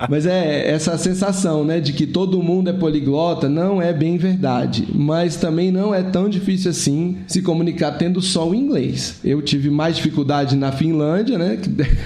Mas é essa sensação, né, de que todo mundo é poliglota, não é bem verdade. Mas também não é tão difícil assim se comunicar tendo só o inglês. Eu tive mais dificuldade na Finlândia, né,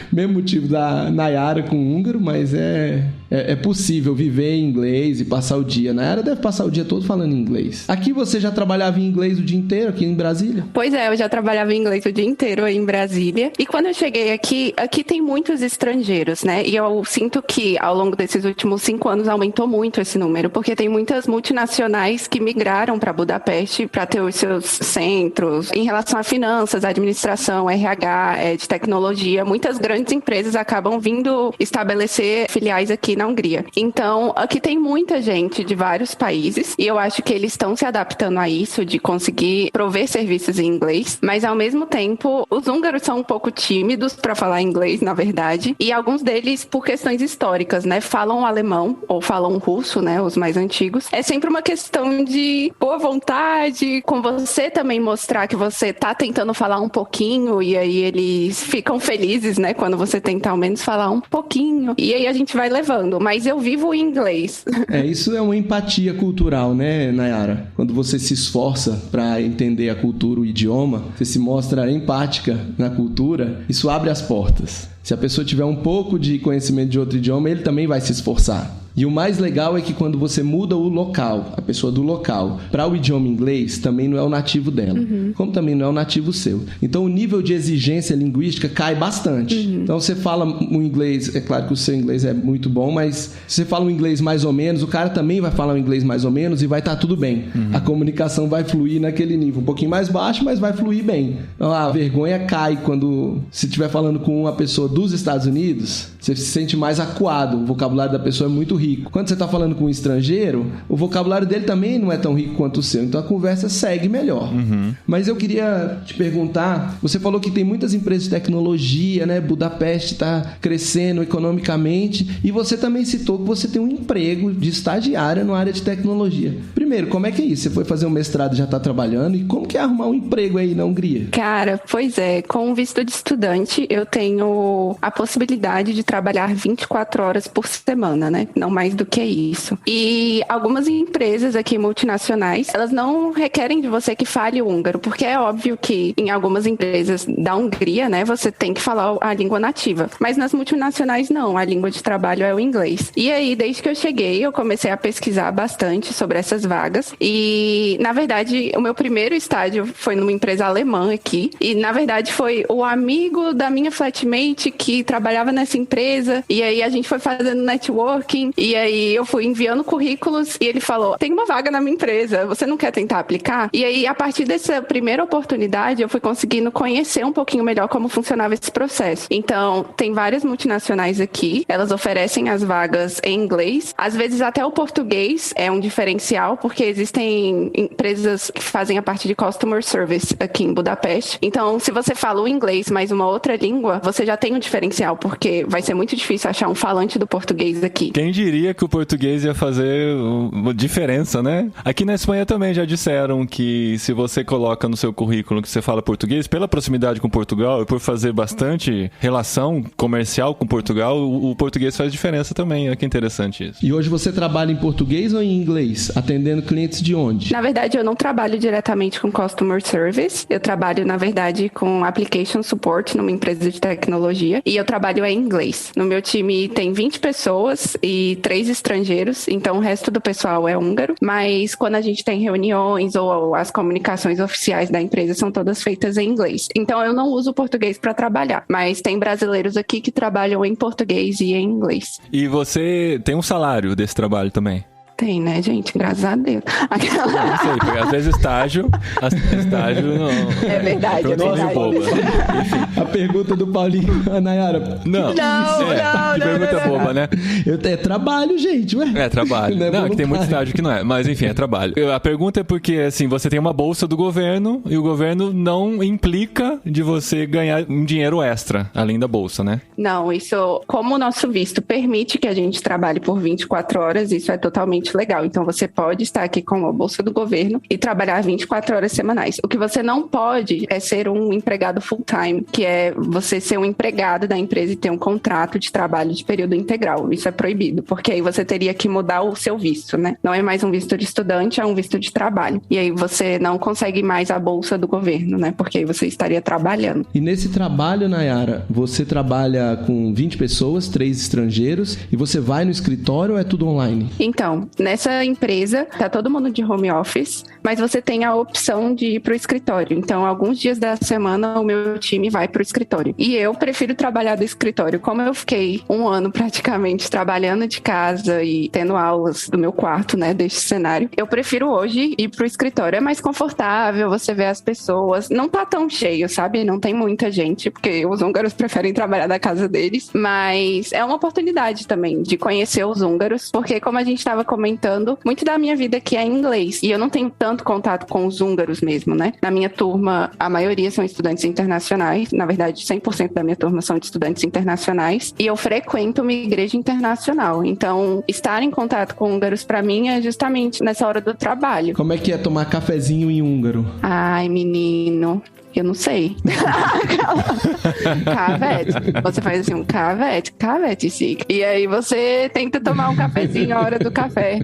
mesmo motivo da Nayara com o húngaro, mas é possível viver em inglês e passar o dia. Nayara deve passar o dia todo falando inglês. Aqui você já trabalhava em inglês o dia inteiro, aqui em Brasília? Pois é, eu já trabalhava em inglês o dia inteiro aí em Brasília. E quando eu cheguei aqui tem muitos estrangeiros, né? E eu sinto que ao longo desses últimos 5 anos aumentou muito esse número, porque tem muitas multinacionais que migraram para Budapeste para ter os seus centros em relação a finanças, administração, RH, de tecnologia. Muitas grandes empresas acabam vindo estabelecer filiais aqui na Hungria. Então, aqui tem muita gente de vários países e eu acho que eles estão se adaptando a isso, de conseguir prover serviços em inglês, mas ao mesmo tempo, os húngaros são um pouco tímidos para falar inglês, na verdade, e alguns deles, por questões históricas, né, falam alemão ou falam russo, né, os mais antigos. É sempre uma questão de boa vontade, com você também mostrar que você tá tentando falar um pouquinho e aí eles ficam felizes, né, quando você tenta ao menos falar um pouquinho. E aí a gente vai levando. Mas eu vivo em inglês. Isso é uma empatia cultural, né, Nayara? Quando você se esforça para entender a cultura, o idioma, você se mostra empática na cultura, isso abre as portas. Se a pessoa tiver um pouco de conhecimento de outro idioma, ele também vai se esforçar. E o mais legal é que quando você muda o local, a pessoa do local, para o idioma inglês, também não é o nativo dela, como também não é o nativo seu. Então o nível de exigência linguística cai bastante. Então você fala um inglês, é claro que o seu inglês é muito bom, mas se você fala um inglês mais ou menos, o cara também vai falar um inglês mais ou menos e vai estar tudo bem. A comunicação vai fluir naquele nível, um pouquinho mais baixo, mas vai fluir bem. Então a vergonha cai quando você estiver falando com uma pessoa dos Estados Unidos, você se sente mais acuado, o vocabulário da pessoa é muito rico. Quando você está falando com um estrangeiro, o vocabulário dele também não é tão rico quanto o seu, então a conversa segue melhor. Mas eu queria te perguntar, você falou que tem muitas empresas de tecnologia, né? Budapeste está crescendo economicamente e você também citou que você tem um emprego de estagiária na área de tecnologia. Primeiro, como é que é isso? Você foi fazer um mestrado e já está trabalhando, e como que é arrumar um emprego aí na Hungria? Cara, pois é, com o visto de estudante eu tenho a possibilidade de trabalhar 24 horas por semana, né? Não mais do que isso. E algumas empresas aqui multinacionais, elas não requerem de você que fale húngaro, porque é óbvio que em algumas empresas da Hungria, né, você tem que falar a língua nativa. Mas nas multinacionais não, a língua de trabalho é o inglês. E aí, desde que eu cheguei, eu comecei a pesquisar bastante sobre essas vagas. E, na verdade, o meu primeiro estágio foi numa empresa alemã aqui. E, na verdade, foi o amigo da minha flatmate que trabalhava nessa empresa. E aí a gente foi fazendo networking. E aí eu fui enviando currículos e ele falou, tem uma vaga na minha empresa, você não quer tentar aplicar? E aí, a partir dessa primeira oportunidade, eu fui conseguindo conhecer um pouquinho melhor como funcionava esse processo. Então, tem várias multinacionais aqui, elas oferecem as vagas em inglês. Às vezes até o português é um diferencial, porque existem empresas que fazem a parte de customer service aqui em Budapeste. Então, se você fala o inglês mais uma outra língua, você já tem um diferencial, porque vai ser muito difícil achar um falante do português aqui. Quem diria que o português ia fazer diferença, né? Aqui na Espanha também já disseram que se você coloca no seu currículo que você fala português, pela proximidade com Portugal e por fazer bastante relação comercial com Portugal, o português faz diferença também. Olha que interessante isso. E hoje você trabalha em português ou em inglês? Atendendo atendendo clientes de onde? Na verdade, eu não trabalho diretamente com Customer Service. Eu trabalho, na verdade, com Application Support numa empresa de tecnologia. E eu trabalho em inglês. No meu time tem 20 pessoas e 3 estrangeiros. Então, o resto do pessoal é húngaro. Mas quando a gente tem reuniões ou as comunicações oficiais da empresa são todas feitas em inglês. Então, eu não uso português para trabalhar. Mas tem brasileiros aqui que trabalham em português e em inglês. E você tem um salário desse trabalho também? Tem, né, gente? Graças a Deus. Não sei, porque às vezes estágio não... É verdade, é verdade. Boba. A pergunta do Paulinho, a Nayara. Não, que pergunta boba, né? É trabalho, gente, ué. É trabalho. Não, que tem muito estágio que não é. Mas enfim, é trabalho. A pergunta é porque, assim, você tem uma bolsa do governo e o governo não implica de você ganhar um dinheiro extra, além da bolsa, né? Não, isso, como o nosso visto permite que a gente trabalhe por 24 horas, isso é totalmente legal. Então, você pode estar aqui com a bolsa do governo e trabalhar 24 horas semanais. O que você não pode é ser um empregado full-time, que é você ser um empregado da empresa e ter um contrato de trabalho de período integral. Isso é proibido, porque aí você teria que mudar o seu visto, né? Não é mais um visto de estudante, é um visto de trabalho. E aí você não consegue mais a bolsa do governo, né? Porque aí você estaria trabalhando. E nesse trabalho, Nayara, você trabalha com 20 pessoas, 3 estrangeiros, e você vai no escritório ou é tudo online? Então, nessa empresa, tá todo mundo de home office, mas você tem a opção de ir pro escritório. Então, alguns dias da semana, o meu time vai pro escritório. E eu prefiro trabalhar do escritório. Como eu fiquei um ano praticamente trabalhando de casa e tendo aulas do meu quarto, né, deste cenário, eu prefiro hoje ir pro escritório. É mais confortável, você vê as pessoas. Não tá tão cheio, sabe? Não tem muita gente, porque os húngaros preferem trabalhar da casa deles. Mas é uma oportunidade também de conhecer os húngaros, porque como a gente estava comentando, muito da minha vida aqui é em inglês. E eu não tenho tanto contato com os húngaros mesmo, né? Na minha turma, a maioria são estudantes internacionais. Na verdade, 100% da minha turma são de estudantes internacionais. E eu frequento uma igreja internacional. Então, estar em contato com húngaros, pra mim, é justamente nessa hora do trabalho. Como é que é tomar cafezinho em húngaro? Ai, menino... Eu não sei. Cavete. Você faz assim, um cavete chique. E aí você tenta tomar um cafezinho a hora do café.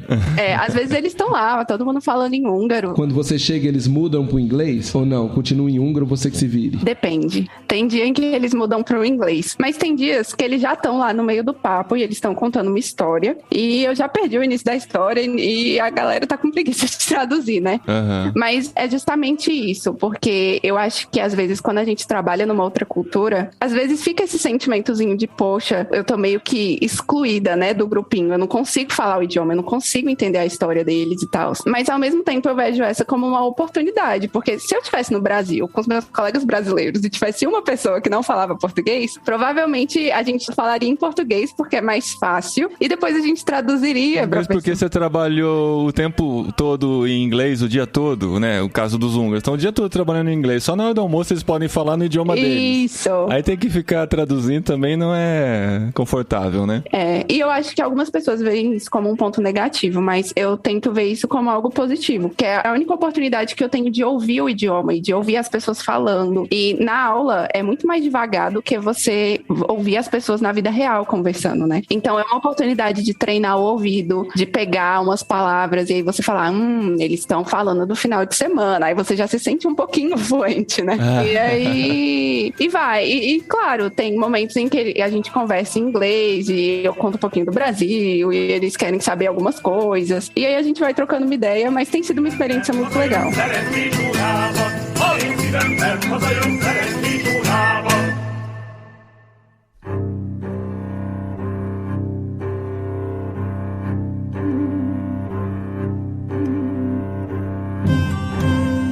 Às vezes eles estão lá, todo mundo falando em húngaro. Quando você chega, eles mudam pro inglês? Ou não? Continua em húngaro, você que se vire? Depende. Tem dia em que eles mudam pro inglês. Mas tem dias que eles já estão lá no meio do papo e eles estão contando uma história. E eu já perdi o início da história e a galera tá com preguiça de traduzir, né? Uhum. Mas é justamente isso, porque eu acho que às vezes quando a gente trabalha numa outra cultura, às vezes fica esse sentimentozinho de, poxa, eu tô meio que excluída, né, do grupinho, eu não consigo falar o idioma, eu não consigo entender a história deles e tal. Mas ao mesmo tempo eu vejo essa como uma oportunidade, porque se eu estivesse no Brasil com os meus colegas brasileiros e tivesse uma pessoa que não falava português, provavelmente a gente falaria em português porque é mais fácil e depois a gente traduziria. Mas porque você trabalhou o tempo todo em inglês, o dia todo, né, o caso dos húngaros, então o dia todo trabalhando em inglês, só na hora do almoço eles podem falar no idioma deles. Isso. Aí tem que ficar traduzindo também, não é confortável, né? E eu acho que algumas pessoas veem isso como um ponto negativo, mas eu tento ver isso como algo positivo, que é a única oportunidade que eu tenho de ouvir o idioma e de ouvir as pessoas falando. E na aula é muito mais devagar do que você ouvir as pessoas na vida real conversando, né? Então é uma oportunidade de treinar o ouvido, de pegar umas palavras e aí você falar, eles estão falando do final de semana. Aí você já se sente um pouquinho fluente, né? E aí... E vai. E claro, tem momentos em que a gente conversa em inglês e eu conto um pouquinho do Brasil e eles querem saber algumas coisas. E aí a gente vai trocando uma ideia, mas tem sido uma experiência muito legal.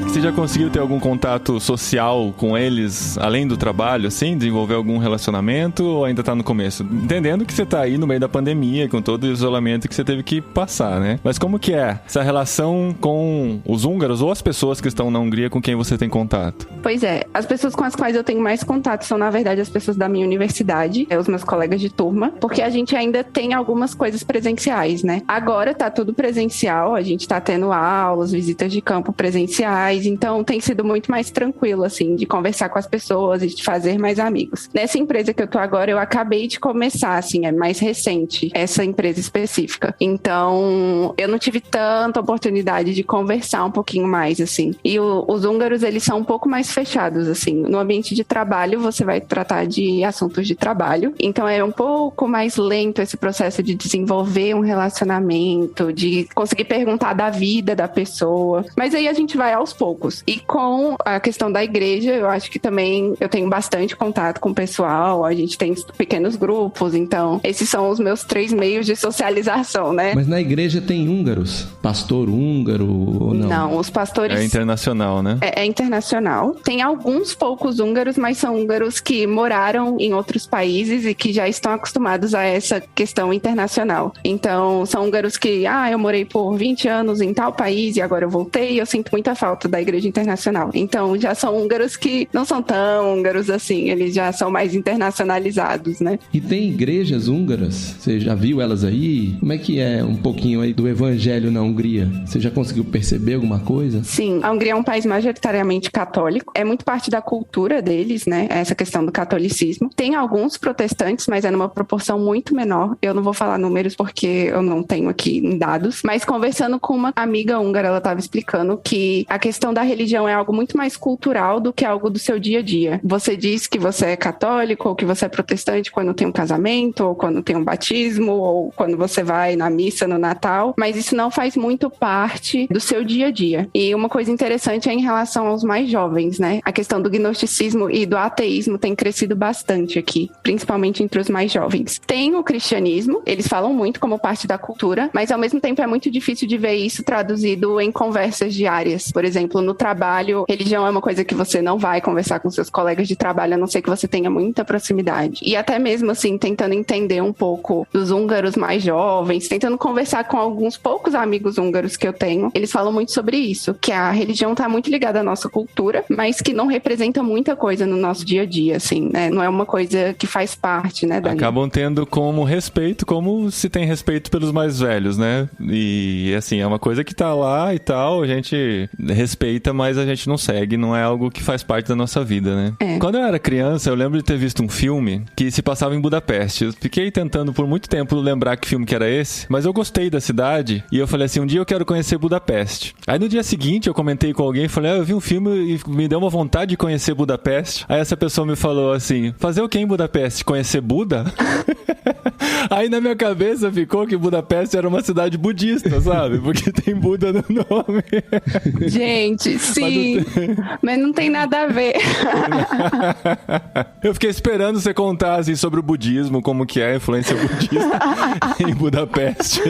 Você já conseguiu ter algum contato social com eles, além do trabalho, assim? Desenvolver algum relacionamento ou ainda tá no começo? Entendendo que você tá aí no meio da pandemia, com todo o isolamento que você teve que passar, né? Mas como que é essa relação com os húngaros ou as pessoas que estão na Hungria com quem você tem contato? Pois é, as pessoas com as quais eu tenho mais contato são, na verdade, as pessoas da minha universidade, os meus colegas de turma, porque a gente ainda tem algumas coisas presenciais, né? Agora tá tudo presencial, a gente tá tendo aulas, visitas de campo presenciais, então tem sido muito mais tranquilo, assim, de conversar com as pessoas e de fazer mais amigos. Nessa empresa que eu tô agora, eu acabei de começar, assim, é mais recente, essa empresa específica. Então, eu não tive tanta oportunidade de conversar um pouquinho mais, assim. E os húngaros, eles são um pouco mais fechados, assim. No ambiente de trabalho, você vai tratar de assuntos de trabalho. Então, é um pouco mais lento esse processo de desenvolver um relacionamento, de conseguir perguntar da vida da pessoa. Mas aí a gente vai aos poucos. E com a questão da igreja, eu acho que também eu tenho bastante contato com o pessoal, a gente tem pequenos grupos, então esses são os meus 3 meios de socialização, né? Mas na igreja tem húngaros? Pastor húngaro ou não? Não, os pastores... É internacional, né? É internacional. Tem alguns poucos húngaros, mas são húngaros que moraram em outros países e que já estão acostumados a essa questão internacional. Então, são húngaros que, eu morei por 20 anos em tal país e agora eu voltei e eu sinto muita falta da igreja internacional. Então, já são húngaros que não são tão húngaros assim, eles já são mais internacionalizados, né? E tem igrejas húngaras? Você já viu elas aí? Como é que é um pouquinho aí do evangelho na Hungria? Você já conseguiu perceber alguma coisa? Sim, a Hungria é um país majoritariamente católico. É muito parte da cultura deles, né? Essa questão do catolicismo. Tem alguns protestantes, mas é numa proporção muito menor. Eu não vou falar números porque eu não tenho aqui dados. Mas conversando com uma amiga húngara, ela estava explicando que a questão da religião é algo muito mais cultural do que algo do seu dia a dia. Você diz que você é católico ou que você é protestante quando tem um casamento, ou quando tem um batismo, ou quando você vai na missa no Natal, mas isso não faz muito parte do seu dia a dia. E uma coisa interessante é em relação aos mais jovens, né? A questão do gnosticismo e do ateísmo tem crescido bastante aqui, principalmente entre os mais jovens. Tem o cristianismo, eles falam muito como parte da cultura, mas ao mesmo tempo é muito difícil de ver isso traduzido em conversas diárias. Por exemplo, no trabalho, religião é uma coisa que você não vai conversar com seus colegas de trabalho, a não ser que você tenha muita proximidade. E até mesmo assim, tentando entender um pouco dos húngaros mais jovens, tentando conversar com alguns poucos amigos húngaros que eu tenho, eles falam muito sobre isso, que a religião está muito ligada à nossa cultura, mas que não representa muita coisa no nosso dia a dia, assim, né? Não é uma coisa que faz parte, né, Dani? Acabam tendo como respeito, como se tem respeito pelos mais velhos, né? E, assim, é uma coisa que tá lá e tal, a gente respeita, mas a gente não segue, não é algo que faz parte da nossa vida, né? É. Quando eu era criança, eu lembro de ter visto um filme que se passava em Budapeste. Eu fiquei tentando por muito tempo lembrar que filme que era esse, mas eu gostei da cidade e eu falei assim, um dia eu quero conhecer Budapeste. Aí no dia seguinte eu comentei com alguém e falei, eu vi um filme e me deu uma vontade de conhecer Budapeste. Aí essa pessoa me falou assim, fazer o que em Budapeste? Conhecer Buda? Aí na minha cabeça ficou que Budapeste era uma cidade budista, sabe? Porque tem Buda no nome. Gente, sim, mas não tem nada a ver. Eu fiquei esperando você contar assim, sobre o budismo, como que é a influência budista em Budapeste.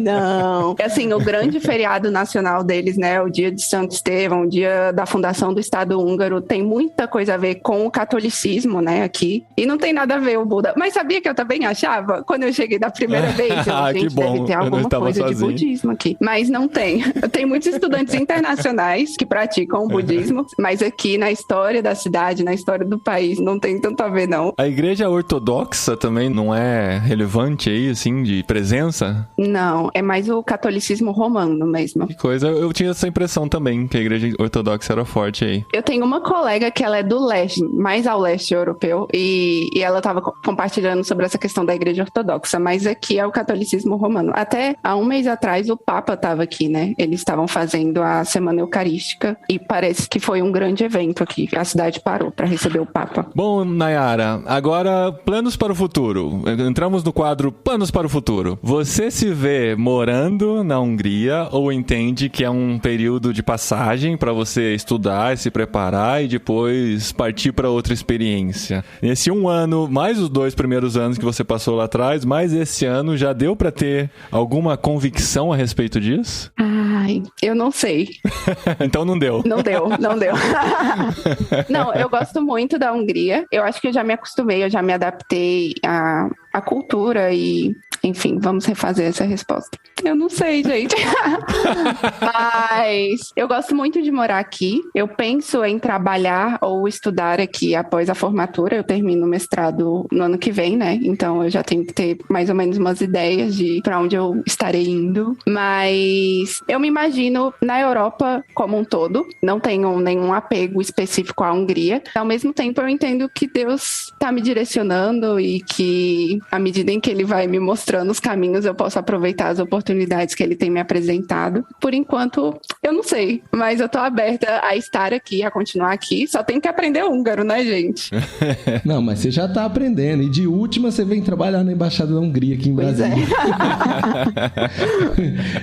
Não. Assim, o grande feriado nacional deles, né, o dia de Santo Estevão, o dia da fundação do Estado húngaro, tem muita coisa a ver com o catolicismo, né, aqui. E não tem nada a ver o Buda. Mas sabia que eu também achava, quando eu cheguei da primeira vez, gente, deve ter alguma coisa de budismo aqui. Mas não tem. Tem muitos estudantes internacionais que praticam o budismo, mas aqui na história da cidade, na história do país, não tem tanto a ver, não. A igreja ortodoxa também não é relevante aí, assim, de presença? Não, é mais o catolicismo romano mesmo. Que coisa, eu tinha essa impressão também, que a igreja ortodoxa era forte aí. Eu tenho uma colega que ela é do leste, mais ao leste europeu, e ela estava compartilhando sobre essa questão da igreja ortodoxa, mas aqui é o catolicismo romano. Até há um mês atrás o Papa estava aqui, né? Eles estavam fazendo a Semana Eucarística e parece que foi um grande evento aqui. A cidade parou para receber o Papa. Bom, Nayara, agora planos para o futuro. Entramos no quadro Planos para o Futuro. Você se vê morando na Hungria ou entende que é um período de passagem para você estudar e se preparar e depois partir para outra experiência? Nesse um ano, mais os 2 primeiros anos que você passou lá atrás, mais esse ano, já deu para ter alguma convicção a respeito disso? Ai, eu não sei. Então não deu. Não deu. Não, eu gosto muito da Hungria. Eu acho que eu já me acostumei, eu já me adaptei à cultura e Enfim, vamos refazer essa resposta. Eu não sei, gente. Mas eu gosto muito de morar aqui. Eu penso em trabalhar ou estudar aqui após a formatura. Eu termino o mestrado no ano que vem, né? Então eu já tenho que ter mais ou menos umas ideias de para onde eu estarei indo. Mas eu me imagino na Europa como um todo. Não tenho nenhum apego específico à Hungria. Ao mesmo tempo, eu entendo que Deus está me direcionando e que, à medida em que Ele vai me mostrando os caminhos, eu posso aproveitar as oportunidades que Ele tem me apresentado. Por enquanto, eu não sei, mas eu tô aberta a estar aqui, a continuar aqui. Só tem que aprender húngaro, né, gente? Não, mas você já tá aprendendo. E de última, você vem trabalhar na Embaixada da Hungria aqui em Brasília.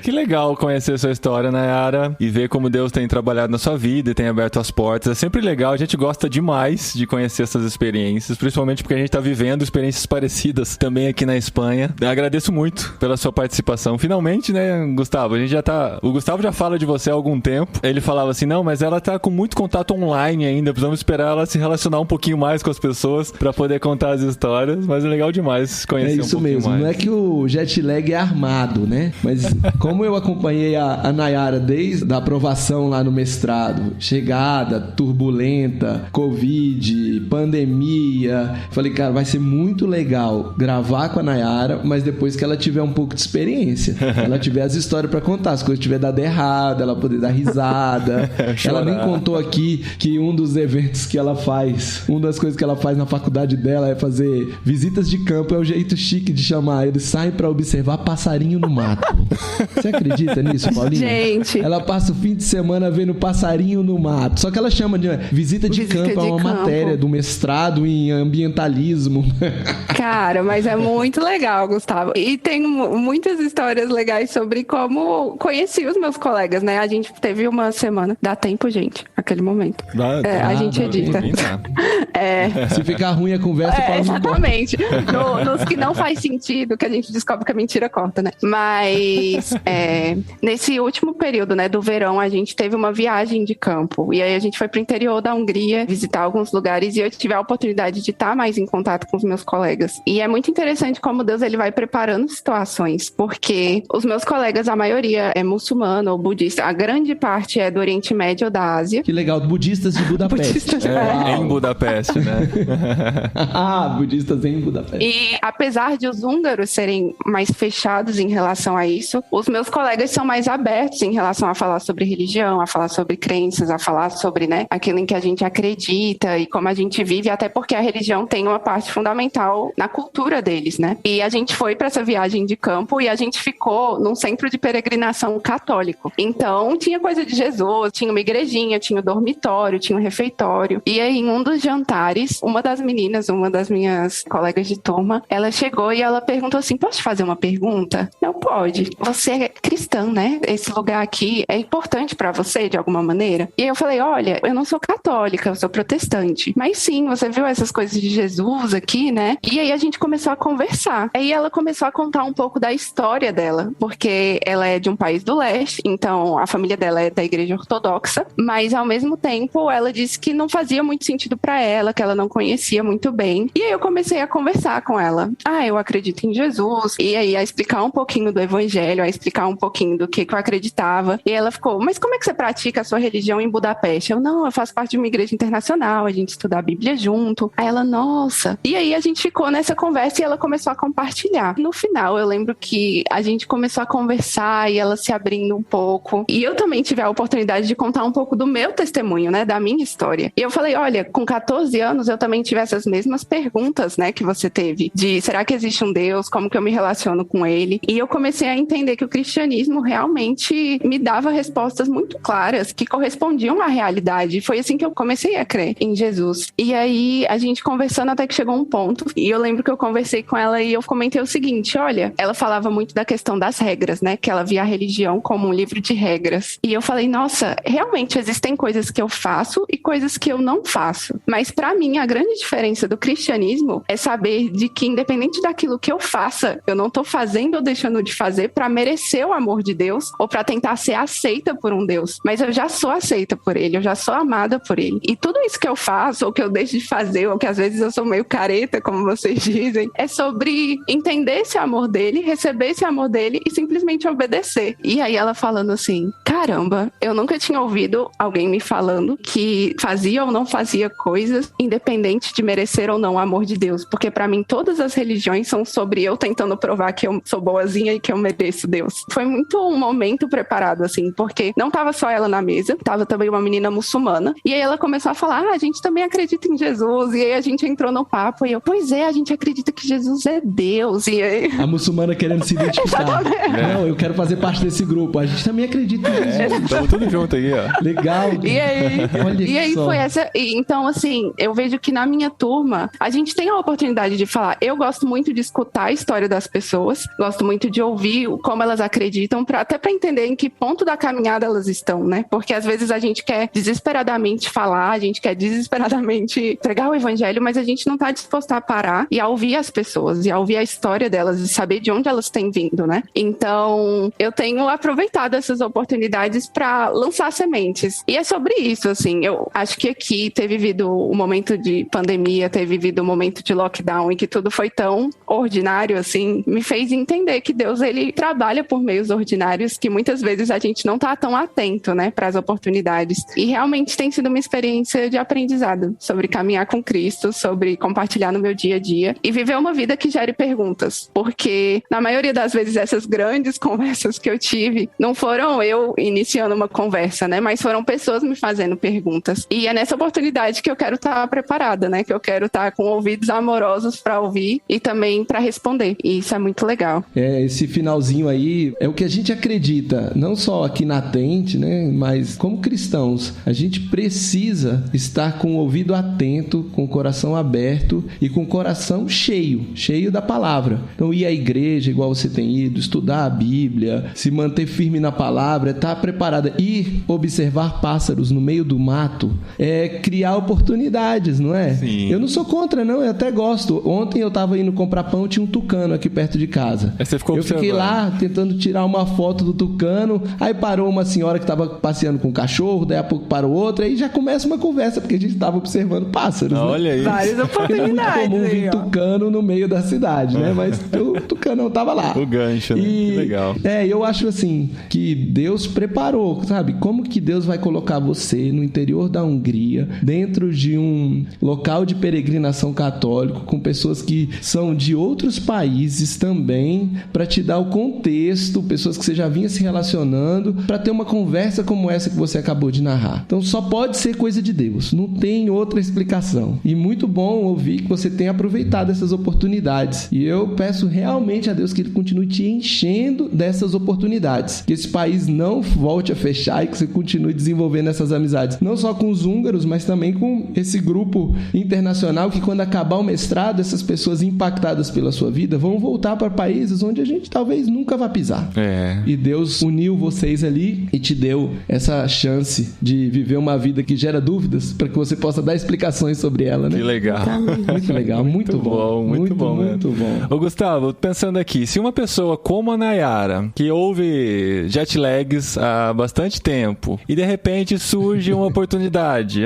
Que legal conhecer a sua história, Nayara, e ver como Deus tem trabalhado na sua vida e tem aberto as portas. É sempre legal, a gente gosta demais de conhecer essas experiências, principalmente porque a gente tá vivendo experiências parecidas também aqui na Espanha. Eu agradeço muito pela sua participação. Finalmente, né, Gustavo? O Gustavo já fala de você há algum tempo. Ele falava assim, não, mas ela tá com muito contato online ainda, precisamos esperar ela se relacionar um pouquinho mais com as pessoas pra poder contar as histórias, mas é legal demais conhecer um pouquinho mais. É isso mesmo, não é que o jet lag é armado, né? Mas como eu acompanhei a Nayara desde a aprovação lá no mestrado, chegada, turbulenta, Covid, pandemia, falei, cara, vai ser muito legal gravar com a Nayara, mas depois que ela tiver um pouco de experiência, ela tiver as histórias pra contar, as coisas tiver dado errado, ela poder dar risada. Ela nem contou aqui que um dos eventos que ela faz, uma das coisas que ela faz na faculdade dela é fazer visitas de campo, é o jeito chique de chamar, eles saem pra observar passarinho no mato. Você acredita nisso, Paulinha? Gente. Ela passa o fim de semana vendo passarinho no mato, só que ela chama de visita de campo, é uma matéria do mestrado em ambientalismo. Cara, mas é muito legal, Gustavo. E tem muitas histórias legais sobre como conheci os meus colegas, né? A gente teve uma semana. Dá tempo, gente, aquele momento. A gente edita. Se ficar ruim a conversa, exatamente. Nos que não faz sentido, que a gente descobre que a mentira corta, né? Mas nesse último período, né, do verão, a gente teve uma viagem de campo. E aí a gente foi pro interior da Hungria visitar alguns lugares e eu tive a oportunidade de estar mais em contato com os meus colegas. E é muito interessante como Deus ele vai preparando situações, porque os meus colegas, a maioria é muçulmana ou budista, a grande parte é do Oriente Médio ou da Ásia. Que legal, budistas de Budapeste. Em Budapeste, né? Budistas em Budapeste. E apesar de os húngaros serem mais fechados em relação a isso, os meus colegas são mais abertos em relação a falar sobre religião, a falar sobre crenças, a falar sobre, né, aquilo em que a gente acredita e como a gente vive, até porque a religião tem uma parte fundamental na cultura deles, né? E a gente foi para essa viagem de campo e a gente ficou num centro de peregrinação católico. Então, tinha coisa de Jesus, tinha uma igrejinha, tinha um dormitório, tinha um refeitório. E aí, em um dos jantares, uma das meninas, uma das minhas colegas de turma, ela chegou e ela perguntou assim, posso te fazer uma pergunta? Não, pode. Você é cristã, né? Esse lugar aqui é importante para você, de alguma maneira? E aí eu falei, olha, eu não sou católica, eu sou protestante. Mas sim, você viu essas coisas de Jesus aqui, né? E aí a gente começou a conversar. Aí ela começou a contar um pouco da história dela, porque ela é de um país do leste, então a família dela é da igreja ortodoxa, mas ao mesmo tempo ela disse que não fazia muito sentido para ela, que ela não conhecia muito bem. E aí eu comecei a conversar com ela. Eu acredito em Jesus. E aí a explicar um pouquinho do evangelho, a explicar um pouquinho do que eu acreditava. E ela ficou, mas como é que você pratica a sua religião em Budapeste? Eu faço parte de uma igreja internacional, a gente estuda a Bíblia junto. Aí ela, nossa. E aí a gente ficou nessa conversa e ela começou a compartilhar. No final, eu lembro que a gente começou a conversar e ela se abrindo um pouco. E eu também tive a oportunidade de contar um pouco do meu testemunho, né, da minha história. E eu falei, olha, com 14 anos eu também tive essas mesmas perguntas, né, que você teve, de será que existe um Deus, como que eu me relaciono com ele? E eu comecei a entender que o cristianismo realmente me dava respostas muito claras, que correspondiam à realidade. E foi assim que eu comecei a crer em Jesus. E aí, a gente conversando até que chegou um ponto, e eu lembro que eu conversei com ela e eu comentei o seguinte, olha, ela falava muito da questão das regras, né, que ela via a religião como um livro de regras. E eu falei, nossa, realmente existem coisas que eu faço e coisas que eu não faço. Mas pra mim, a grande diferença do cristianismo é saber de que, independente daquilo que eu faça, eu não tô fazendo ou deixando de fazer pra merecer o amor de Deus ou pra tentar ser aceita por um Deus. Mas eu já sou aceita por ele, eu já sou amada por ele. E tudo isso que eu faço, ou que eu deixo de fazer, ou que às vezes eu sou meio careta, como vocês dizem, é sobre entender entender esse amor dele, receber esse amor dele e simplesmente obedecer. E aí ela falando assim, caramba, eu nunca tinha ouvido alguém me falando que fazia ou não fazia coisas independente de merecer ou não o amor de Deus, porque pra mim todas as religiões são sobre eu tentando provar que eu sou boazinha e que eu mereço Deus. Foi muito um momento preparado, assim, porque não tava só ela na mesa, tava também uma menina muçulmana, e aí ela começou a falar, a gente também acredita em Jesus, e aí a gente entrou no papo, e eu, pois é, a gente acredita que Jesus é Deus, e aí... A muçulmana querendo se identificar. Não, eu quero fazer parte desse grupo, a gente também acredita em Jesus. Estamos tudo junto aí, ó. Legal. E aí, olha e aí foi essa... Então, assim, eu vejo que na minha turma, a gente tem a oportunidade de falar, eu gosto muito de escutar a história das pessoas, gosto muito de ouvir como elas acreditam, até pra entender em que ponto da caminhada elas estão, né? Porque às vezes a gente quer desesperadamente falar, a gente quer desesperadamente pregar o evangelho, mas a gente não tá disposto a parar e a ouvir as pessoas, e a ouvir a história delas, e saber de onde elas têm vindo, né? Então, eu tenho aproveitado essas oportunidades pra lançar sementes. E é sobre isso, assim, eu acho que aqui ter vivido o momento de pandemia, ter vivido o momento de lockdown e que tudo foi tão ordinário, assim, me fez entender que Deus, ele trabalha por meios ordinários que muitas vezes a gente não tá tão atento, né, para as oportunidades. E realmente tem sido uma experiência de aprendizado sobre caminhar com Cristo, sobre compartilhar no meu dia a dia e viver uma vida que gere perguntas. Porque na maioria das vezes essas grandes conversas que eu tive não foram eu iniciando uma conversa, né, mas foram pessoas me fazendo perguntas. E é nessa oportunidade que eu quero estar preparada, né, que eu quero estar com ouvidos amorosos para ouvir e também para responder. E isso é muito legal. Esse finalzinho aí é o que a gente acredita, não só aqui na Tente, né, mas como cristãos, a gente precisa estar com o ouvido atento, com o coração aberto e com o coração cheio da palavra. Então, ir à igreja, igual você tem ido, estudar a Bíblia, se manter firme na palavra, estar preparada, ir observar pássaros no meio do mato, criar oportunidades, não é? Sim. Eu não sou contra, não, eu até gosto. Ontem eu tava indo comprar pão, tinha um tucano aqui perto de casa. Aí você ficou eu fiquei lá tentando tirar uma foto do tucano, aí parou uma senhora que tava passeando com um cachorro, daí a pouco parou outra, aí já começa uma conversa, porque a gente tava observando pássaros, né? Olha aí. Várias oportunidades. É muito comum vir tucano no meio da cidade, né? Mas o tucano tava lá. O gancho, né? Que legal. Eu acho assim, que Deus preparou, sabe? Como que Deus vai colocar você no interior da Hungria, dentro de um local de peregrinação católico, com pessoas que são de outros países também, para te dar o contexto, pessoas que você já vinha se relacionando, para ter uma conversa como essa que você acabou de narrar. Então só pode ser coisa de Deus, não tem outra explicação. E muito bom ouvir que você tem aproveitado essas oportunidades. E eu peço realmente a Deus que Ele continue te enchendo dessas oportunidades, que esse país não volte a fechar e que você continue desenvolvendo essas amizades, não só com os húngaros, mas também com esse grupo internacional, que quando acabar o mestrado, essas pessoas impactadas pela sua vida vão voltar para países onde a gente talvez nunca vá pisar. E Deus uniu vocês ali e te deu essa chance de viver uma vida que gera dúvidas, para que você possa dar explicações sobre ela, né? Que legal. Muito legal, muito bom. Muito bom. Ô Gustavo, pensando aqui, se uma pessoa como a Nayara, que ouve jet lags há bastante tempo, e de repente surge uma oportunidade,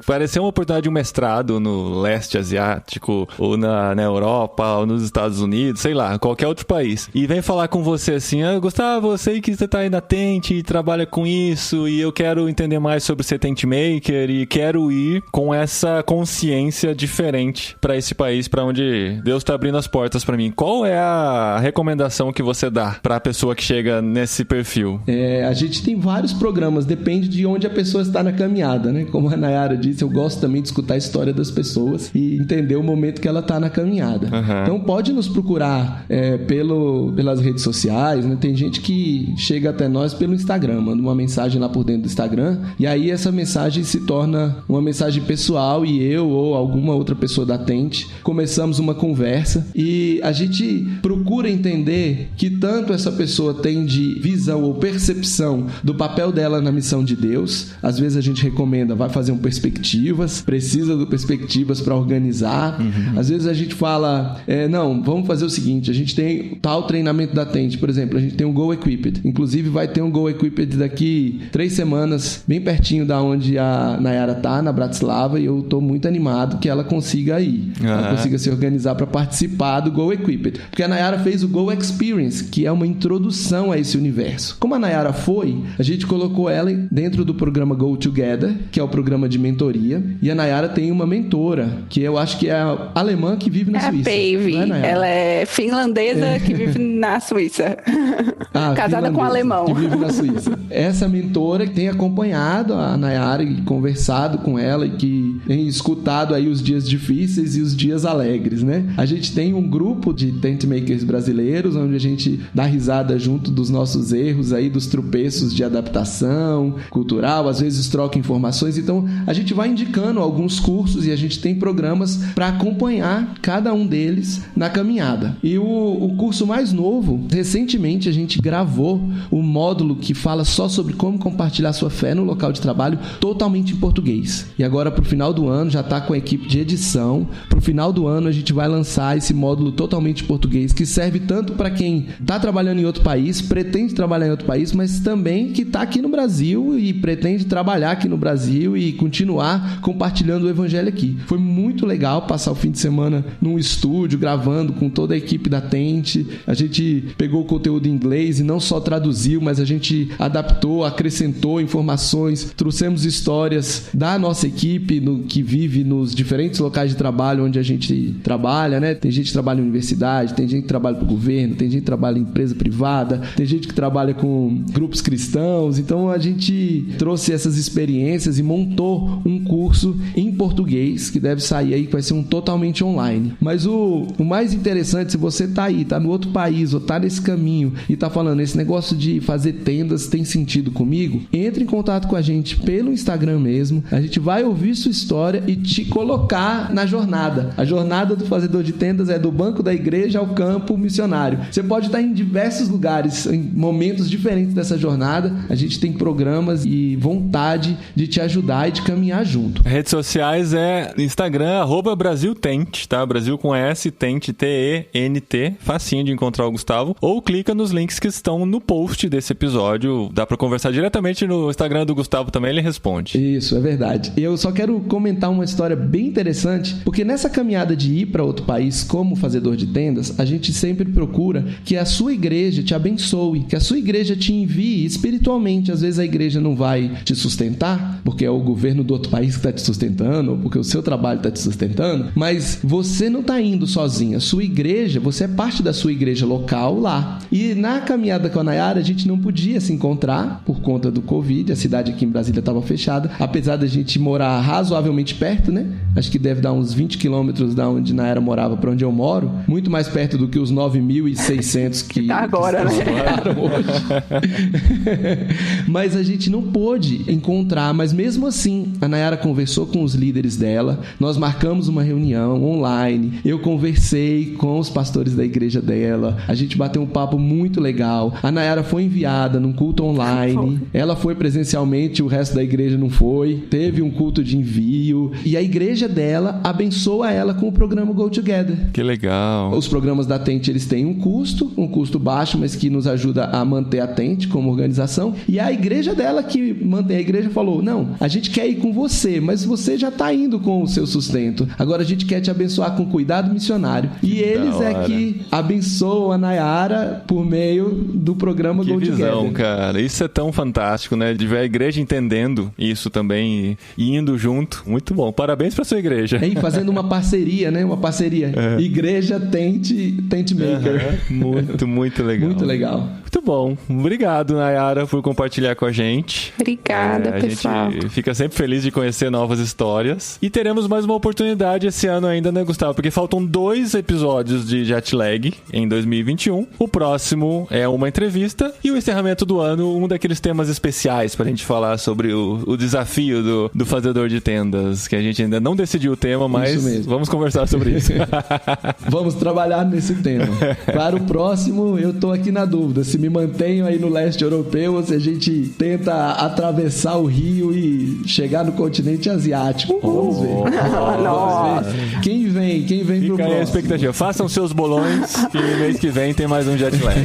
pareceu uma oportunidade de um mestrado no leste asiático, ou na Europa, ou nos Estados Unidos, sei lá, qualquer outro país, e vem falar com você assim, Gustavo, eu sei que você tá aí na Tente e trabalha com isso, e eu quero entender mais sobre ser Tent Maker, e quero ir com essa consciência diferente para esse país, para onde Deus tá abrindo as portas para mim. Qual é a recomendação que você dá para a pessoa que chega nesse perfil? A gente tem vários programas, depende de onde a pessoa está na caminhada, né? Como a Nayara disse, eu gosto também de escutar a história das pessoas e entender o momento que ela está na caminhada. Então pode nos procurar pelas redes sociais, né? Tem gente que chega até nós pelo Instagram, manda uma mensagem lá por dentro do Instagram, e aí essa mensagem se torna uma mensagem pessoal, e eu ou alguma outra pessoa da Tente começamos uma conversa, e a gente procura entender que tanto essa pessoa tem de visão ou percepção do papel dela na missão de Deus. Às vezes a gente recomenda, vai fazer um Perspectivas, precisa do Perspectivas para organizar. Às vezes a gente fala, não, vamos fazer o seguinte, a gente tem tal treinamento da Tente, por exemplo, a gente tem um Go Equipped, inclusive vai ter um Go Equipped daqui 3 semanas, bem pertinho da onde a Nayara tá, na Bratislava, e eu tô muito animado que ela consiga ir, ela consiga se organizar para participar do Go Equipped. Equipped, porque a Nayara fez o Go Experience, que é uma introdução a esse universo. Como a Nayara foi, a gente colocou ela dentro do programa Go Together, que é o programa de mentoria, e a Nayara tem uma mentora, que eu acho que é a alemã que vive na Suíça. Pave. Ela é finlandesa que vive na Suíça. Casada com um alemão. Que vive na Suíça. Essa mentora que tem acompanhado a Nayara e conversado com ela e que tem escutado aí os dias difíceis e os dias alegres, né? A gente tem um grupo de tent makers brasileiros, onde a gente dá risada junto dos nossos erros aí, dos tropeços de adaptação cultural, às vezes troca informações. Então, a gente vai indicando alguns cursos e a gente tem programas para acompanhar cada um deles na caminhada. E o curso mais novo, recentemente a gente gravou o módulo que fala só sobre como compartilhar sua fé no local de trabalho, totalmente em português. E agora, pro final do ano, já tá com a equipe de edição. Pro final do ano, a gente vai lançar esse módulo totalmente em português, que serve tanto para quem tá trabalhando em outro país, pretende trabalhar em outro país, mas também que tá aqui no Brasil e pretende trabalhar aqui no Brasil e continuar compartilhando o evangelho aqui. Foi muito legal passar o fim de semana num estúdio, gravando com toda a equipe da Tente. A gente pegou o conteúdo em inglês e não só traduziu, mas a gente adaptou, acrescentou informações, trouxemos histórias da nossa equipe que vive nos diferentes locais de trabalho onde a gente trabalha, né? Tem gente que trabalha em universidade, tem gente que trabalha para o governo, tem gente que trabalha em empresa privada, tem gente que trabalha com grupos cristãos. Então a gente trouxe essas experiências e montou um curso em português que deve sair aí, que vai ser um totalmente online. Mas o mais interessante, se você tá aí, tá no outro país ou tá nesse caminho e tá falando, esse negócio de fazer tendas tem sentido comigo, entre em contato com a gente pelo Instagram mesmo. A gente vai ouvir sua história e te colocar na jornada. A jornada do fazedor de tendas é do banco da igreja ao campo missionário. Você pode estar em diversos lugares, em momentos diferentes dessa jornada. A gente tem programas e vontade de te ajudar e de caminhar junto. Redes sociais é Instagram, @BrasilTent, tá? Brasil com S, Tent, T-E-N-T. Facinho de encontrar o Gustavo. Ou clica nos links que estão no post desse episódio. Dá pra conversar diretamente no Instagram do Gustavo também, ele responde. Isso, é verdade. Eu só quero comentar uma história bem interessante, porque nessa caminhada de ir para outro país como fazedor de tendas, a gente sempre procura que a sua igreja te abençoe, que a sua igreja te envie espiritualmente. Às vezes a igreja não vai te sustentar, porque é o governo do outro país que está te sustentando, ou porque o seu trabalho está te sustentando, mas você não está indo sozinho. A sua igreja, você é parte da sua igreja local lá. E na caminhada com a Nayara, a gente não podia se encontrar por conta do Covid, a cidade aqui em Brasília estava fechada, apesar da gente morar razoavelmente perto, né? Acho que deve dar uns 20 quilômetros da onde Nayara morava para onde eu moro, muito mais perto do que os 9.600 que tá agora, que né? Hoje. Mas a gente não pôde encontrar, mas mesmo assim, a Nayara conversou com os líderes dela, nós marcamos uma reunião online, eu conversei com os pastores da igreja dela, a gente bateu um papo muito legal, a Nayara foi enviada num culto online, ela foi presencialmente, o resto da igreja não foi, teve um culto de envio, e a igreja dela abençoa ela com o programa Go Together. Que legal. Os programas da Tente, eles têm um custo baixo, mas que nos ajuda a manter a Tente como organização, e a igreja dela que mantém a igreja falou, não, a gente quer ir com você, mas você já está indo com o seu sustento, agora a gente quer te abençoar com cuidado missionário, e eles é que abençoam a Nayara por meio do programa Go Together. Que visão, cara, isso é tão fantástico, né, de ver a igreja entendendo isso também e indo junto, muito bom, parabéns pra sua igreja. E fazendo uma parceria, né, Igreja Tente Maker. Muito legal. Muito legal. Muito bom, obrigado, Nayara, por compartilhar com a gente. Obrigada, pessoal. A gente fica sempre feliz de conhecer novas histórias. E teremos mais uma oportunidade esse ano ainda, né, Gustavo? Porque faltam 2 episódios de Jetlag em 2021. O próximo é uma entrevista e o encerramento do ano, um daqueles temas especiais pra gente falar sobre o desafio do fazedor de tendas, que a gente ainda não decidiu o tema, mas vamos conversar sobre isso. Vamos trabalhar nesse tema. Para o próximo, eu tô aqui na dúvida se me mantenho aí no leste europeu ou se a gente tenta atravessar o rio e chegar no continente asiático. Vamos ver. Vamos ver. Quem vem pro próximo? Fica aí a expectativa. Façam seus bolões que mês que vem tem mais um Jetlag.